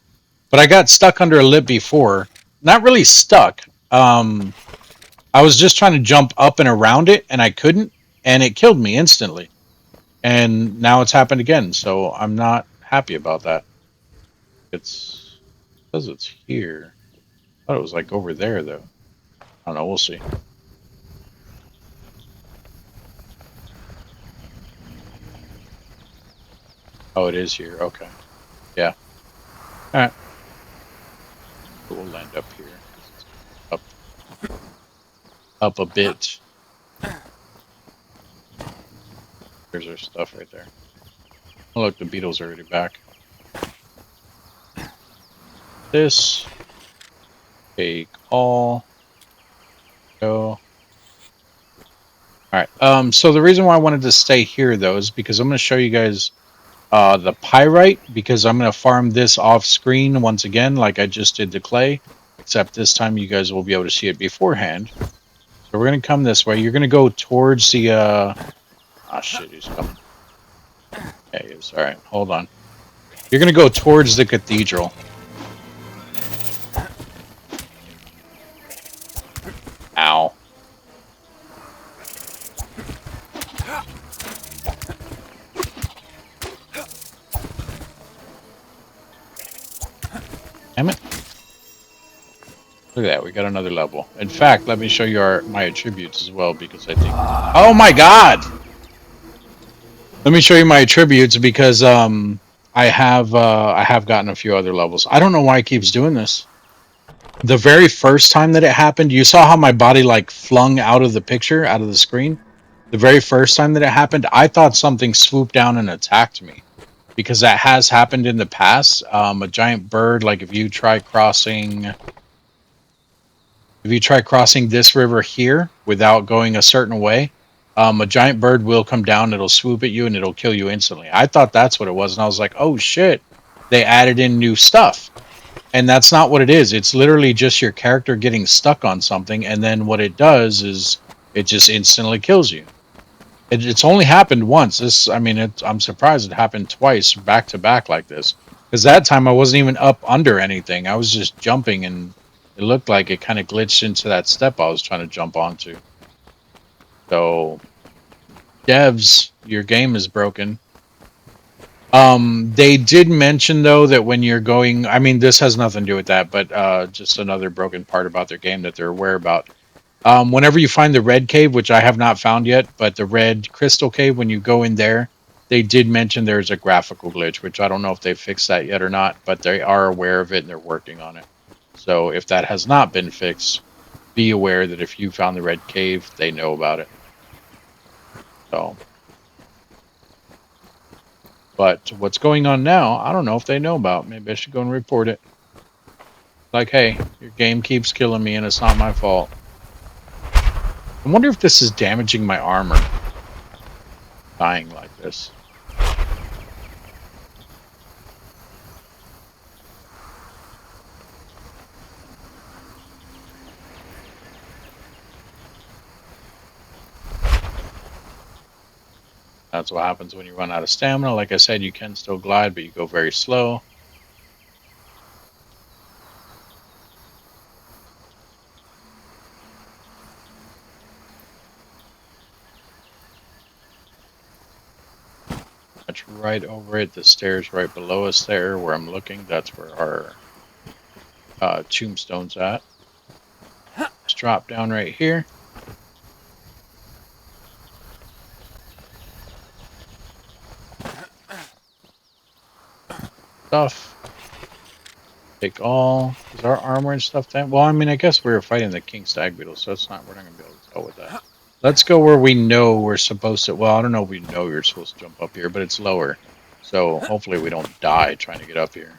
I got stuck under a lip before. Not really stuck. I was just trying to jump up and around it, and I couldn't, and it killed me instantly. And now it's happened again, so I'm not happy about that. It says it's here. I thought it was, like, over there, though. I don't know. We'll see. Oh, it is here. Okay. Yeah. All right. We'll land up here. Up a bit. There's our stuff right there. Oh, look, the Beetle's already back. This. Take all. Go. Alright, so the reason why I wanted to stay here, though, is because I'm going to show you guys the pyrite, because I'm going to farm this off screen once again, like I just did the clay, except this time you guys will be able to see it beforehand. So we're going to come this way. You're going to go towards the, oh shit, he's coming. Yeah, he is. Alright, hold on. You're going to go towards the cathedral. Ow. Damn it. Look at that, we got another level. In fact, let me show you my attributes as well, because I think... Oh my god! Let me show you my attributes, because I have gotten a few other levels. I don't know why it keeps doing this. The very first time that it happened, you saw how my body, like, flung out of the picture, out of the screen? The very first time that it happened, I thought something swooped down and attacked me. Because that has happened in the past. A giant bird, like if you try crossing this river here without going a certain way, A giant bird will come down, it'll swoop at you, and it'll kill you instantly. I thought that's what it was, and I was like, oh shit, they added in new stuff. And that's not what it is. It's literally just your character getting stuck on something, and then what it does is it just instantly kills you. It's only happened once. I'm surprised it happened twice back to back like this. Because that time I wasn't even up under anything. I was just jumping, and it looked like it kind of glitched into that step I was trying to jump onto. So, devs, your game is broken. They did mention though that when you're going, I mean, this has nothing to do with that, but just another broken part about their game that they're aware about. Whenever you find the red cave, which I have not found yet, but the red crystal cave, when you go in there, they did mention there's a graphical glitch, which I don't know if they've fixed that yet or not, but they are aware of it and they're working on it. So if that has not been fixed, be aware that if you found the red cave, they know about it. So, but what's going on now, I don't know if they know about. Maybe I should go and report it. Like, hey, your game keeps killing me and it's not my fault. I wonder if this is damaging my armor. Dying like this. That's what happens when you run out of stamina. Like I said, you can still glide, but you go very slow. That's right over it. The stairs right below us there, where I'm looking. That's where our tombstone's at. Let's drop down right here. Stuff. Take all. Is our armor and stuff then? Well, I mean, I guess we were fighting the King Stag Beetle, so we're not going to be able to go with that. Let's go where we know we're supposed to. Well, I don't know if we know you're supposed to jump up here, but it's lower. So hopefully we don't die trying to get up here.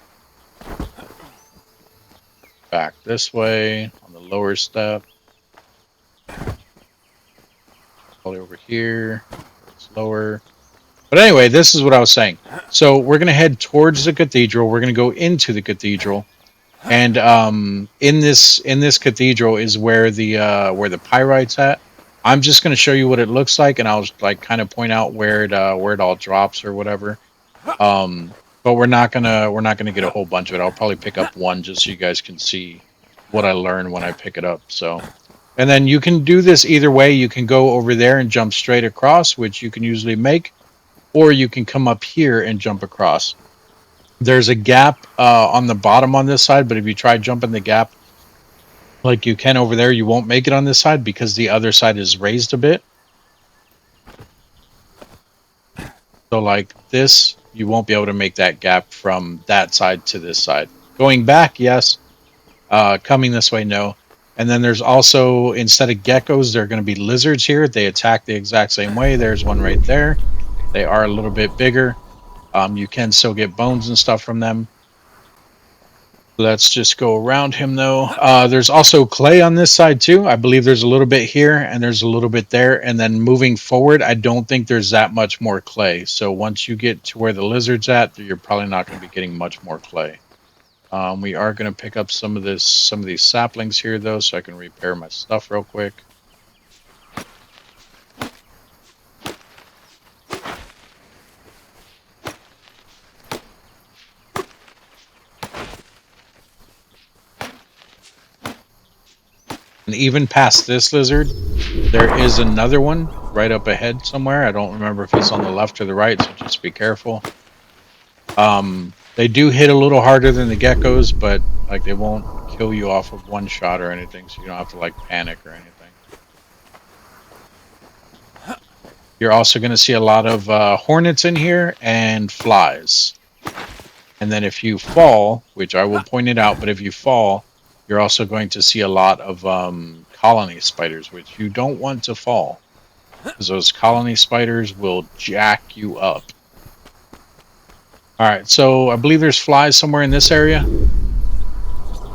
Back this way on the lower step. All the way over here. It's lower. But anyway, this is what I was saying. So we're going to head towards the cathedral. We're going to go into the cathedral. And in this cathedral is where the pyrite's at. I'm just going to show you what it looks like, and I'll like kind of point out where it all drops or whatever. But we're not gonna get a whole bunch of it. I'll probably pick up one just so you guys can see what I learn when I pick it up. So, and then you can do this either way. You can go over there and jump straight across, which you can usually make, or you can come up here and jump across. There's a gap on the bottom on this side, but if you try jumping the gap like you can over there, you won't make it on this side because the other side is raised a bit. So like this, you won't be able to make that gap from that side to this side. Going back, yes. Coming this way, no. And then there's also, instead of geckos, there are going to be lizards here. They attack the exact same way. There's one right there. They are a little bit bigger. You can still get bones and stuff from them. Let's just go around him, though. There's also clay on this side, too. I believe there's a little bit here, and there's a little bit there. And then moving forward, I don't think there's that much more clay. So once you get to where the lizard's at, you're probably not going to be getting much more clay. We are going to pick up some of these saplings here, though, so I can repair my stuff real quick. And even past this lizard, there is another one right up ahead somewhere. I don't remember if it's on the left or the right, so just be careful. They do hit a little harder than the geckos, but like they won't kill you off of one shot or anything, so you don't have to like panic or anything. You're also going to see a lot of hornets in here and flies. And then if you fall, which I will point it out, but if you fall, you're also going to see a lot of colony spiders, which you don't want to fall, because those colony spiders will jack you up. All right, so I believe there's flies somewhere in this area.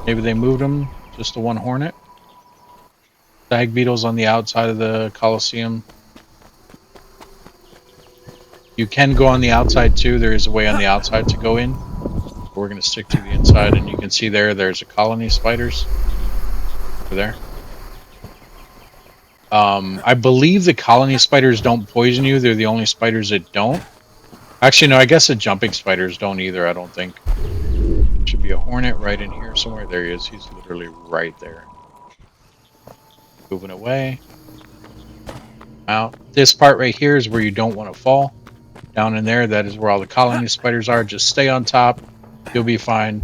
Maybe they moved them, just the one hornet. Stag beetles on the outside of the Colosseum. You can go on the outside too. There is a way on the outside to go in. We're going to stick to the inside, and you can see there's a colony of spiders over there. I believe the colony spiders don't poison you. They're the only spiders that don't. Actually, no, I guess the jumping spiders don't either, I don't think. Should be a hornet right in here somewhere. There he is. He's literally right there. Moving away. Out. This part right here is where you don't want to fall. Down in there, that is where all the colony spiders are. Just stay on top. You'll be fine.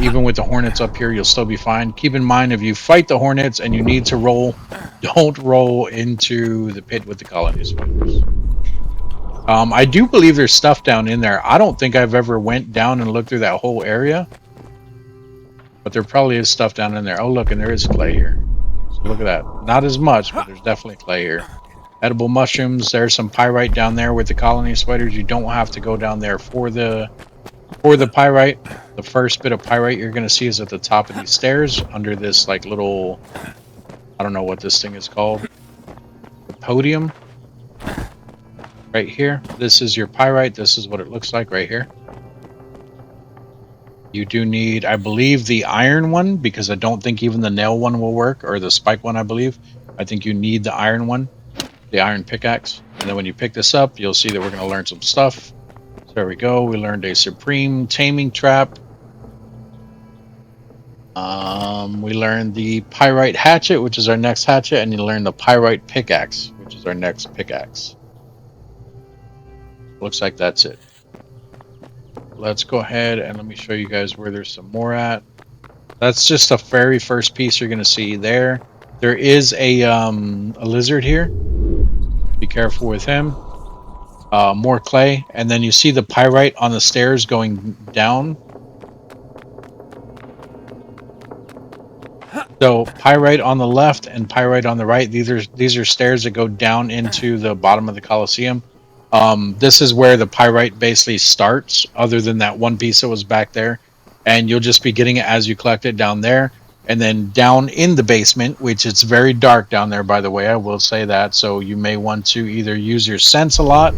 Even with the hornets up here, you'll still be fine. Keep in mind, if you fight the hornets and you need to roll, don't roll into the pit with the colony spiders. I do believe there's stuff down in there. I don't think I've ever went down and looked through that whole area. But there probably is stuff down in there. Oh, look, and there is clay here. So look at that. Not as much, but there's definitely clay here. Edible mushrooms. There's some pyrite down there with the colony spiders. You don't have to go down there for the pyrite. The first bit of pyrite you're going to see is at the top of these stairs under this like little, I don't know what this thing is called. The podium. Right here. This is your pyrite. This is what it looks like right here. You do need, I believe, the iron one, because I don't think even the nail one will work, or the spike one, I believe. I think you need the iron one, the iron pickaxe. And then when you pick this up, you'll see that we're going to learn some stuff. So there we go. We learned a supreme taming trap. We learned the pyrite hatchet, which is our next hatchet, and you learn the pyrite pickaxe, which is our next pickaxe. Looks like that's it. Let's go ahead and let me show you guys where there's some more at. That's just the very first piece you're going to see there. There is a lizard here. Be careful with him. More clay. And then you see the pyrite on the stairs going down. So pyrite on the left and pyrite on the right. These are stairs that go down into the bottom of the Colosseum. This is where the pyrite basically starts, other than that one piece that was back there. And you'll just be getting it as you collect it down there. And then down in the basement, which it's very dark down there, by the way, I will say that. So you may want to either use your sense a lot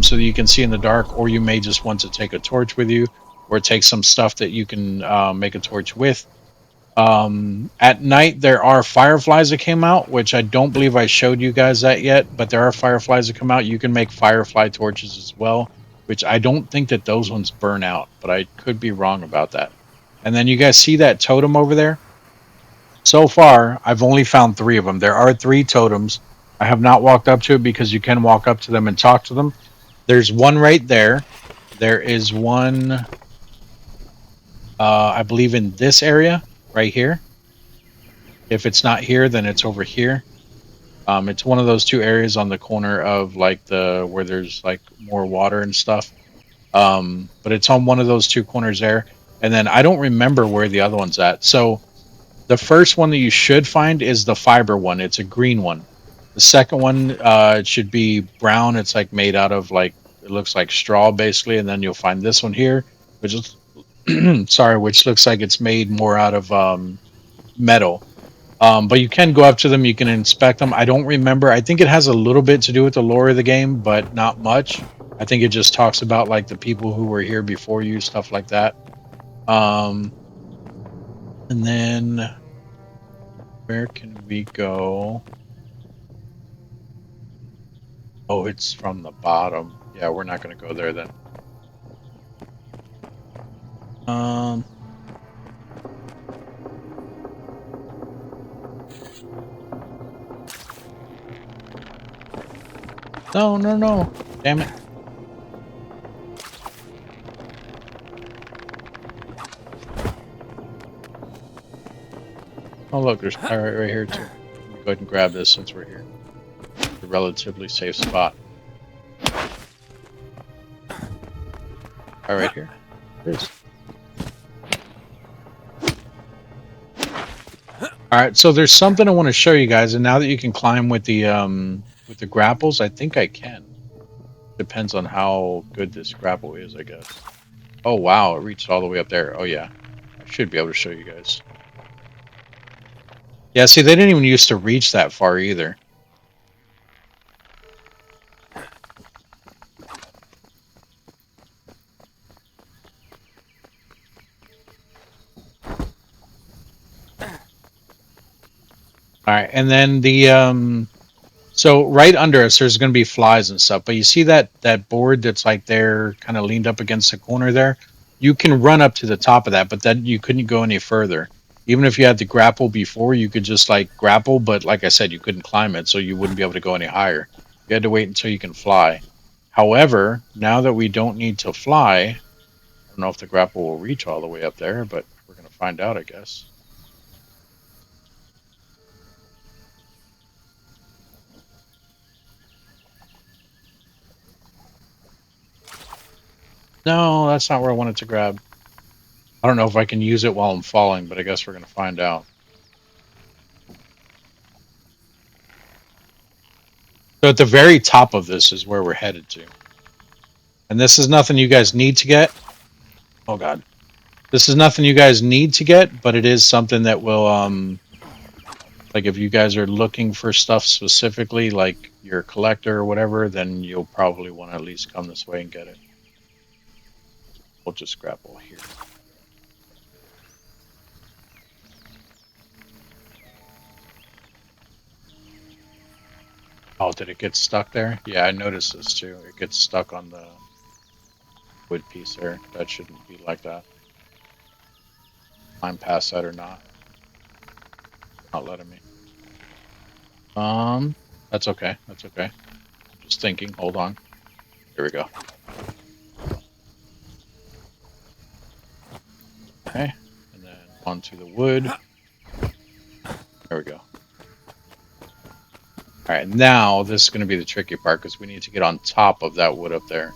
so that you can see in the dark, or you may just want to take a torch with you, or take some stuff that you can make a torch with. At night, there are fireflies that came out, which I don't believe I showed you guys that yet, but there are fireflies that come out. You can make firefly torches as well, which I don't think that those ones burn out, but I could be wrong about that. And then you guys see that totem over there? So far, I've only found 3 of them. There are 3 totems. I have not walked up to it because you can walk up to them and talk to them. There's one right there. There is one, I believe, in this area right here. If it's not here, then it's over here. It's one of those 2 areas on the corner of like where there's like more water and stuff. But it's on one of those 2 corners there. And then I don't remember where the other one's at. So the first one that you should find is the fiber one. It's a green one. The second one, it should be brown. It's like made out of like, it looks like straw basically. And then you'll find this one here, which is, sorry, which looks like it's made more out of metal. But you can go up to them. You can inspect them. I don't remember. I think it has a little bit to do with the lore of the game, but not much. I think it just talks about like the people who were here before you, stuff like that. And then where can we go? Oh, it's from the bottom. Yeah, we're not going to go there then. No. Damn it. Oh, look, there's pyrite right here, too. Let me go ahead and grab this since we're here. It's a relatively safe spot. Right here. There it is. Alright, so there's something I want to show you guys, and now that you can climb with the grapples, I think I can. Depends on how good this grapple is, I guess. Oh, wow, it reached all the way up there. Oh, yeah. I should be able to show you guys. Yeah, see, they didn't even used to reach that far either. All right, and then the so right under us, there's going to be flies and stuff. But you see that board that's like there, kind of leaned up against the corner there. You can run up to the top of that, but then you couldn't go any further. Even if you had to grapple before, you could just like grapple, but like I said, you couldn't climb it, so you wouldn't be able to go any higher. You had to wait until you can fly. However, now that we don't need to fly, I don't know if the grapple will reach all the way up there, but we're going to find out, I guess. No, that's not where I wanted to grab. I don't know if I can use it while I'm falling, but I guess we're going to find out. So at the very top of this is where we're headed to. And this is nothing you guys need to get. Oh, God. This is nothing you guys need to get, but it is something that will, like if you guys are looking for stuff specifically, like your collector or whatever, then you'll probably want to at least come this way and get it. We'll just grapple here. Oh, did it get stuck there? Yeah, I noticed this too. It gets stuck on the wood piece there. That shouldn't be like that. Climb past that or not. Not letting me. That's okay. That's okay. I'm just thinking. Hold on. Here we go. Okay. And then onto the wood. There we go. All right, now this is going to be the tricky part because we need to get on top of that wood up there.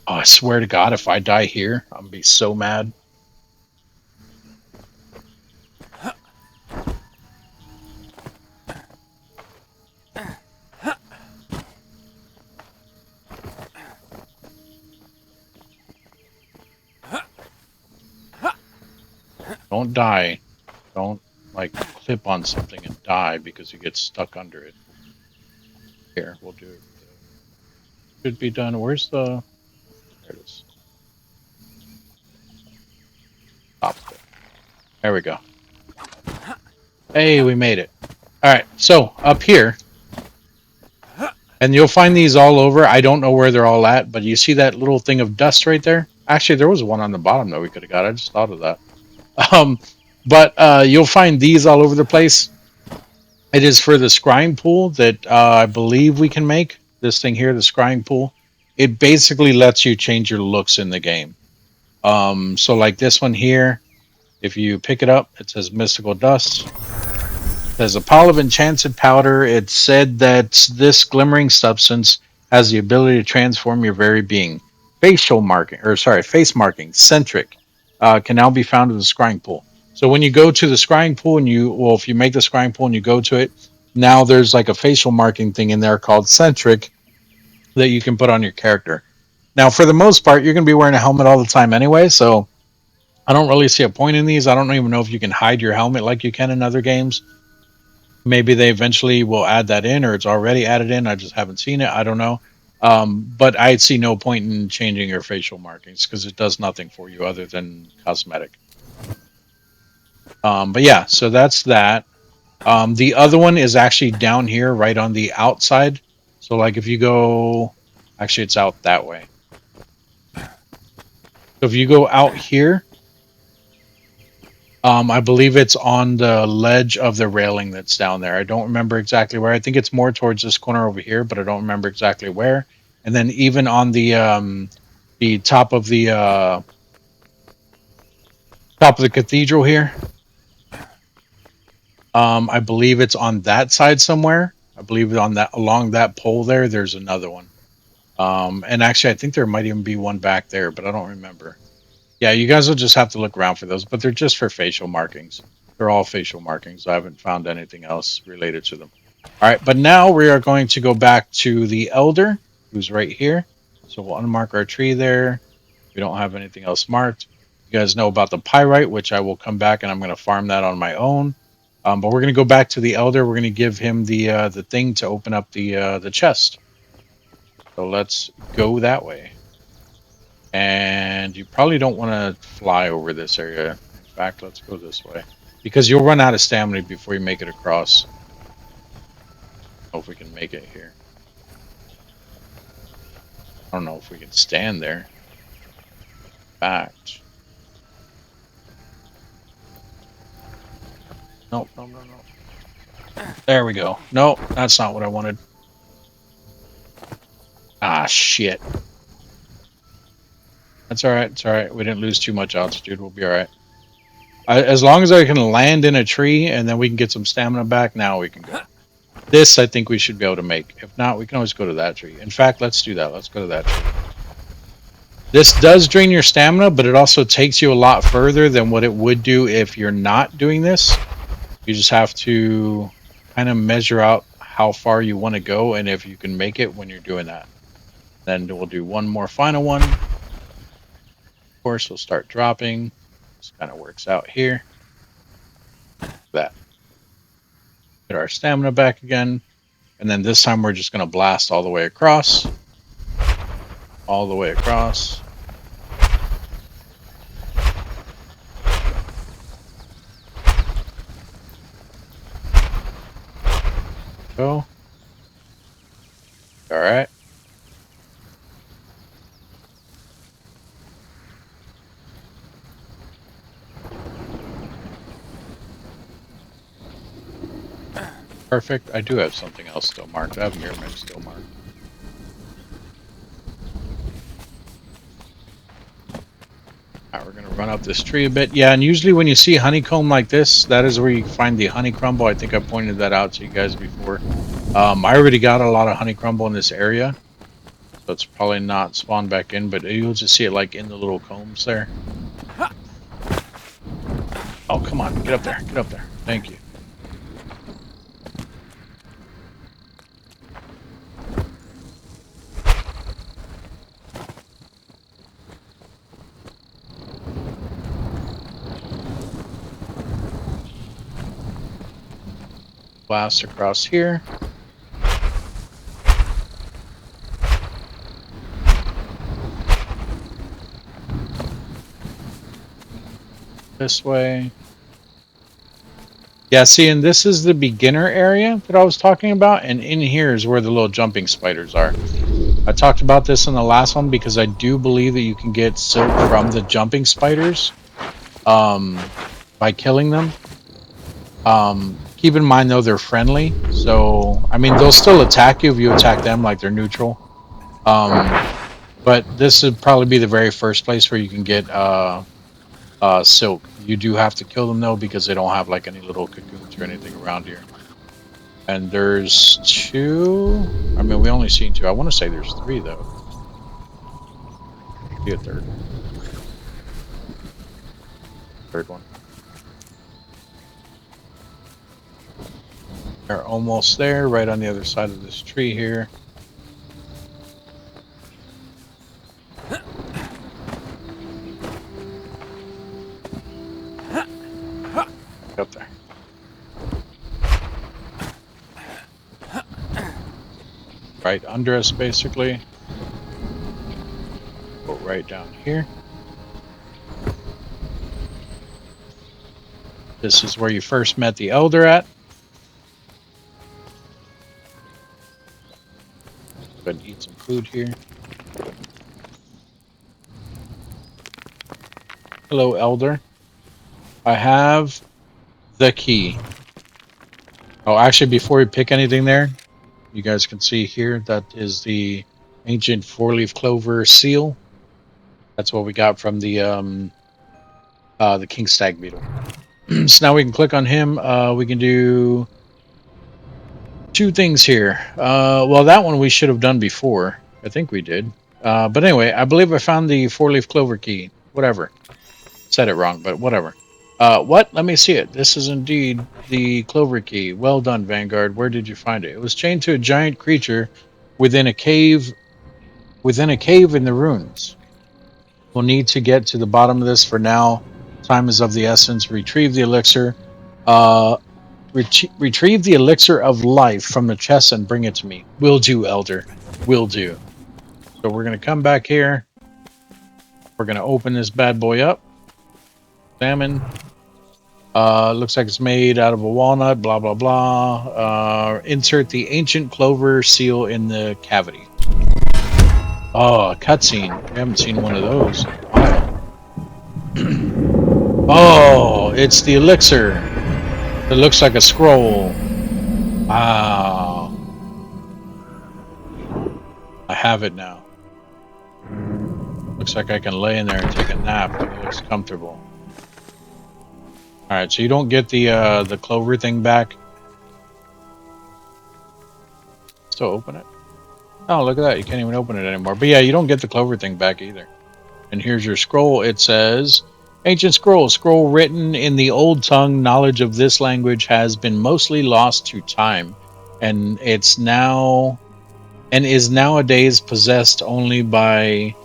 Oh, I swear to God, if I die here, I'm going to be so mad. Don't die. Don't, like, clip on something and die because you get stuck under it. Here, we'll do it. Should be done. Where's the... There it is. Top of it. There we go. Hey, we made it. All right, so up here, and you'll find these all over. I don't know where they're all at, but you see that little thing of dust right there? Actually, there was one on the bottom that we could have got. I just thought of that. But you'll find these all over the place. It is for the scrying pool that I believe we can make. This thing here, the scrying pool. It basically lets you change your looks in the game. So like this one here, if you pick it up, it says Mystical Dust. It says a pile of enchanted powder. It said that this glimmering substance has the ability to transform your very being. Face marking, centric, can now be found in the scrying pool. So when you go to the scrying pool and if you make the scrying pool and you go to it, now there's like a facial marking thing in there called centric that you can put on your character. Now, for the most part, you're going to be wearing a helmet all the time anyway, so I don't really see a point in these. I don't even know if you can hide your helmet like you can in other games. Maybe they eventually will add that in, or it's already added in. I just haven't seen it. I don't know. But I see no point in changing your facial markings because it does nothing for you other than cosmetic. But yeah, so that's that. The other one is actually down here, right on the outside. So like if you go, actually it's out that way. So if you go out here, I believe it's on the ledge of the railing that's down there. I don't remember exactly where. I think it's more towards this corner over here, but I don't remember exactly where. And then even on the top of the cathedral here, I believe it's on that side somewhere. I believe on that along that pole there, there's another one. And actually, I think there might even be one back there, but I don't remember. Yeah, you guys will just have to look around for those, but they're just for facial markings. They're all facial markings. I haven't found anything else related to them. All right, but now we are going to go back to the Elder, who's right here. So we'll unmark our tree there. We don't have anything else marked. You guys know about the Pyrite, which I will come back and I'm going to farm that on my own. But we're going to go back to the Elder. We're going to give him the thing to open up the chest. So let's go that way. And you probably don't want to fly over this area. In fact, let's go this way. Because you'll run out of stamina before you make it across. I don't know if we can make it here. I don't know if we can stand there. In fact. Nope, no, no, no. There we go. Nope, that's not what I wanted. Ah, shit. That's alright, it's alright. We didn't lose too much altitude. We'll be alright. As long as I can land in a tree and then we can get some stamina back, now we can go. This, I think we should be able to make. If not, we can always go to that tree. In fact, let's do that. Let's go to that tree. This does drain your stamina, but it also takes you a lot further than what it would do if you're not doing this. You just have to kind of measure out how far you want to go and if you can make it when you're doing that. Then we'll do one more final one. Of course, we'll start dropping. This kind of works out here. That. Get our stamina back again. And then this time we're just going to blast all the way across. All the way across. Go. All right. Perfect. I do have something else still marked. I have Mirmeck still marked. Alright, we're going to run up this tree a bit. Yeah, and usually when you see honeycomb like this, that is where you find the honey crumble. I think I pointed that out to you guys before. I already got a lot of honey crumble in this area. So it's probably not spawned back in, but you'll just see it like in the little combs there. Oh, come on. Get up there. Get up there. Thank you. Blast across here. This way. Yeah, see, and this is the beginner area that I was talking about, and in here is where the little jumping spiders are. I talked about this in the last one because I do believe that you can get silk from the jumping spiders by killing them. Keep in mind, though, they're friendly. So, I mean, they'll still attack you if you attack them like they're neutral. But this would probably be the very first place where you can get silk. You do have to kill them, though, because they don't have like any little cocoons or anything around here. And there's 2. I mean, we only seen 2. I want to say there's 3, though. Be a third. Third one. They're almost there, right on the other side of this tree here. Up there. Right under us, basically. Go right down here. This is where you first met the Elder at. Go ahead and eat some food here. Hello, Elder. I have the key. Oh, actually, before we pick anything there, you guys can see here that is the ancient 4-leaf clover seal. That's what we got from the king stag beetle. So now we can click on him. We can do 2 things here. Well, that one we should have done before. I think we did. But anyway, I believe I found the 4-leaf clover key. Whatever. Said it wrong, but whatever. What? Let me see it. This is indeed the clover key. Well done, Vanguard. Where did you find it? It was chained to a giant creature within a cave in the ruins. We'll need to get to the bottom of this for now. Time is of the essence. Retrieve the elixir. Retrieve the elixir of life from the chest and bring it to me. Will do, Elder. Will do. So we're going to come back here. We're going to open this bad boy up. Salmon. Looks like it's made out of a walnut, blah, blah, blah. Insert the ancient clover seal in the cavity. Oh, a cutscene. We haven't seen one of those in a while. Oh, it's the elixir. It looks like a scroll. Wow. I have it now. Looks like I can lay in there and take a nap. It looks comfortable. Alright, so you don't get the clover thing back. Still open it. Oh, look at that. You can't even open it anymore. But yeah, you don't get the clover thing back either. And here's your scroll. It says, Ancient scroll written in the old tongue. Knowledge of this language has been mostly lost to time. And is nowadays possessed only by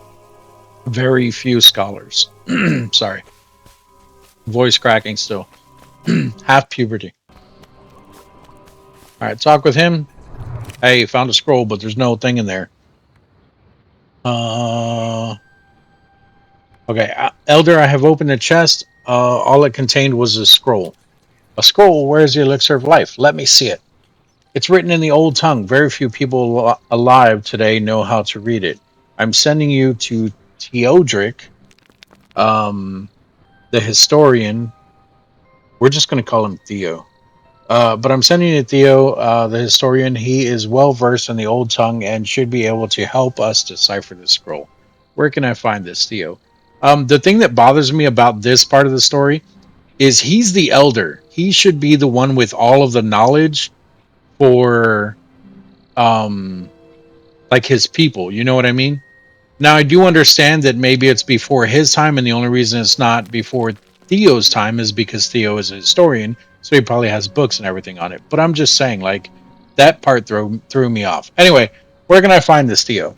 very few scholars. Sorry. Voice cracking still. Half puberty. Alright, talk with him. Hey, found a scroll, but there's no thing in there. Okay, Elder, I have opened the chest. All it contained was a scroll. A scroll? Where's the elixir of life? Let me see it. It's written in the old tongue. Very few people alive today know how to read it. I'm sending you to Teodric, the historian. We're just going to call him Theo. But I'm sending you to Theo, the historian. He is well versed in the old tongue and should be able to help us decipher the scroll. Where can I find this, Theo? The thing that bothers me about this part of the story is he's the elder. He should be the one with all of the knowledge for, like his people. You know what I mean? Now, I do understand that maybe it's before his time, and the only reason it's not before Theo's time is because Theo is a historian, so he probably has books and everything on it. But I'm just saying, like, that part threw me off. Anyway, where can I find this Theo?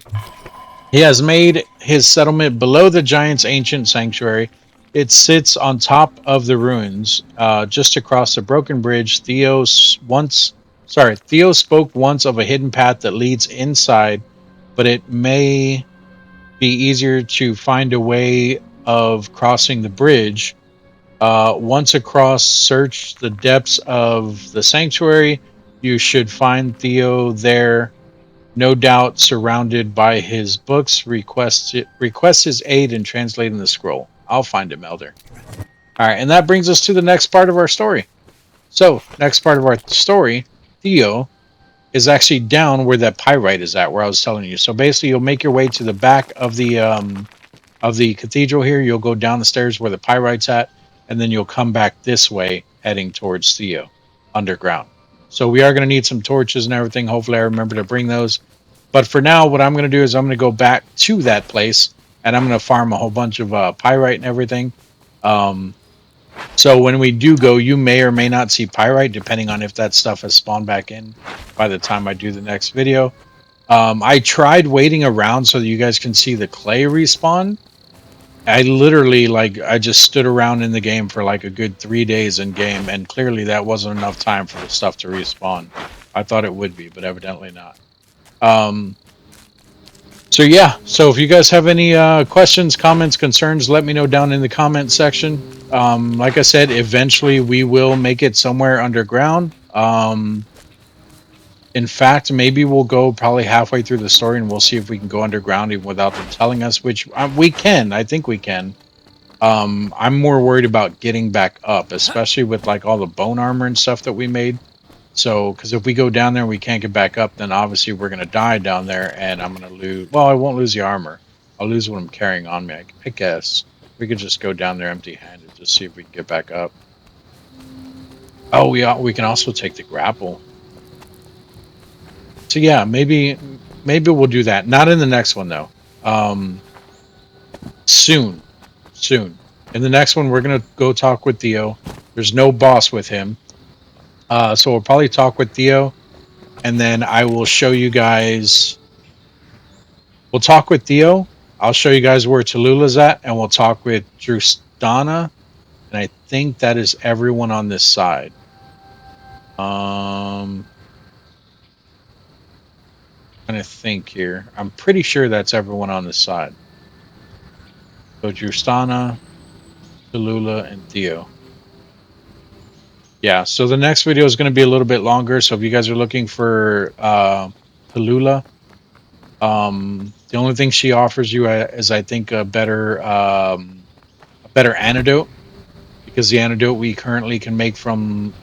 He has made his settlement below the giant's ancient sanctuary. It sits on top of the ruins, just across the broken bridge. Theo spoke once of a hidden path that leads inside, but it may be easier to find a way of crossing the bridge. Once across, search the depths of the sanctuary. You should find Theo there, no doubt surrounded by his books. Request his aid in translating the scroll. I'll find him, Elder. All right, and that brings us to the next part of our story. So, next part of our story, Theo is actually down where that pyrite is at, where I was telling you. So basically, you'll make your way to the back of the cathedral here. You'll go down the stairs where the pyrite's at, and then you'll come back this way, heading towards Theo, underground. So we are going to need some torches and everything. Hopefully, I remember to bring those. But for now, what I'm going to do is I'm going to go back to that place, and I'm going to farm a whole bunch of pyrite and everything. So when we do go, you may or may not see pyrite, depending on if that stuff has spawned back in by the time I do the next video. I tried waiting around so that you guys can see the clay respawn. I literally, I just stood around in the game for like a good 3 days in game, and clearly that wasn't enough time for the stuff to respawn. I thought it would be, but evidently not. So yeah, so if you guys have any questions, comments, concerns, let me know down in the comment section. Like I said, eventually we will make it somewhere underground. In fact, maybe we'll go probably halfway through the story and we'll see if we can go underground even without them telling us, which we can. I think we can. I'm more worried about getting back up, especially with like all the bone armor and stuff that we made. So, because if we go down there and we can't get back up, then obviously we're going to die down there and I'm going to lose. Well, I won't lose the armor. I'll lose what I'm carrying on me, I guess. We could just go down there empty-handed, just see if we can get back up. Oh, we can also take the grapple. So yeah, maybe we'll do that. Not in the next one though. Soon. In the next one, we're gonna go talk with Theo. There's no boss with him, so we'll probably talk with Theo, and then I will show you guys. We'll talk with Theo. I'll show you guys where Tallulah's at, and we'll talk with Drustana, and I think that is everyone on this side. I'm trying to think here. I'm pretty sure that's everyone on this side. So Justana, Tallulah, and Theo. Yeah, so the next video is going to be a little bit longer. So if you guys are looking for Tallulah, the only thing she offers you is, I think, a better antidote, because the antidote we currently can make from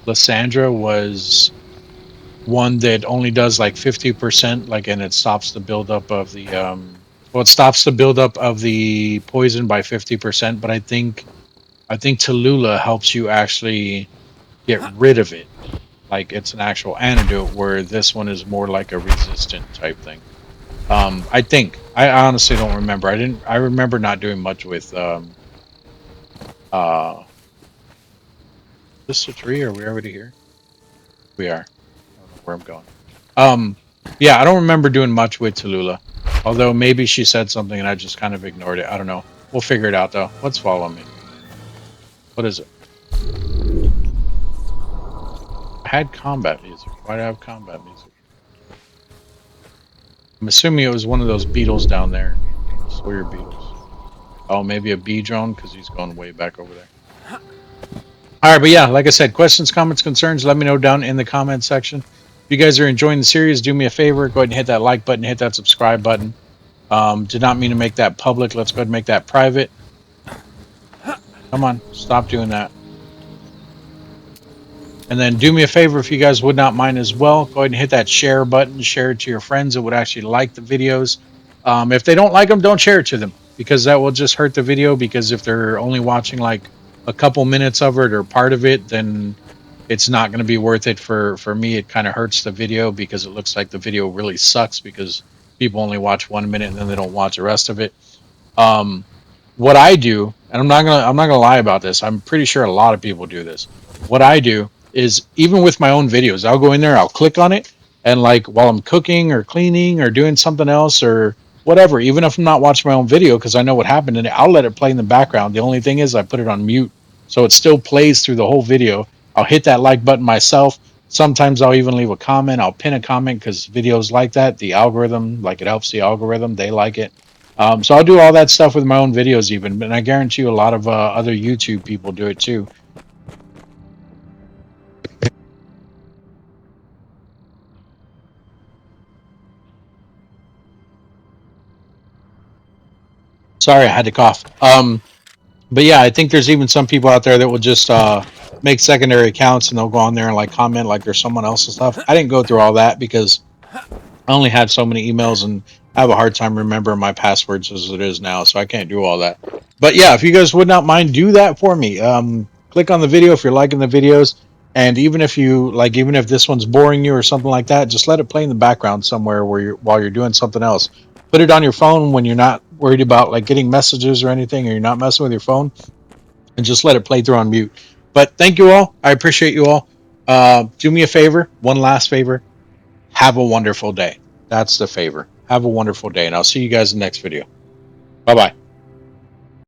Lysandra was one that only does like 50%, like, and it stops the buildup of the it stops the buildup of the poison by 50%. But I think Tallulah helps you actually get rid of it. Like, it's an actual antidote, where this one is more like a resistant type thing. I think, I honestly don't remember. I remember not doing much with this a tree? Are we already here? We are. I don't know where I'm going. Yeah, I don't remember doing much with Tallulah. Although maybe she said something and I just kind of ignored it. I don't know. We'll figure it out though. Let's follow me. What is it? I had combat music. Why do I have combat music? I'm assuming it was one of those beetles down there. Sawyer beetles. Oh, maybe a bee drone, because he's going way back over there. All right, but yeah, like I said, questions, comments, concerns, let me know down in the comment section. If you guys are enjoying the series, do me a favor, go ahead and hit that like button, hit that subscribe button. Did not mean to make that public. Let's go ahead and make that private. Come on, stop doing that. And then do me a favor, if you guys would not mind as well, go ahead and hit that share button. Share it to your friends that would actually like the videos. If they don't like them, don't share it to them, because that will just hurt the video. Because if they're only watching like a couple minutes of it or part of it, then it's not going to be worth it for me. It kind of hurts the video, because it looks like the video really sucks because people only watch 1 minute and then they don't watch the rest of it. What I do, and I'm not gonna lie about this, I'm pretty sure a lot of people do this. What I do is, even with my own videos, I'll go in there, I'll click on it, and like while I'm cooking or cleaning or doing something else or whatever, even if I'm not watching my own video, because I know what happened in it, I'll let it play in the background. The only thing is, I put it on mute, so it still plays through the whole video. I'll hit that like button myself. Sometimes I'll even leave a comment. I'll pin a comment, because videos like that, the algorithm, like, it helps the algorithm. They like it. So I'll do all that stuff with my own videos even, and I guarantee you a lot of other YouTube people do it too. Sorry, I had to cough. But yeah, I think there's even some people out there that will just make secondary accounts, and they'll go on there and like comment like there's someone else and stuff. I didn't go through all that, because I only had so many emails, and I have a hard time remembering my passwords as it is now, so I can't do all that. But yeah, if you guys would not mind, do that for me. Click on the video if you're liking the videos, and even if this one's boring you or something like that, just let it play in the background somewhere while you're doing something else. Put it on your phone when you're not worried about like getting messages or anything, or you're not messing with your phone, and just let it play through on mute. But thank you all. I appreciate you all. Do me a favor, one last favor. Have a wonderful day. That's the favor. Have a wonderful day, and I'll see you guys in the next video. Bye-bye.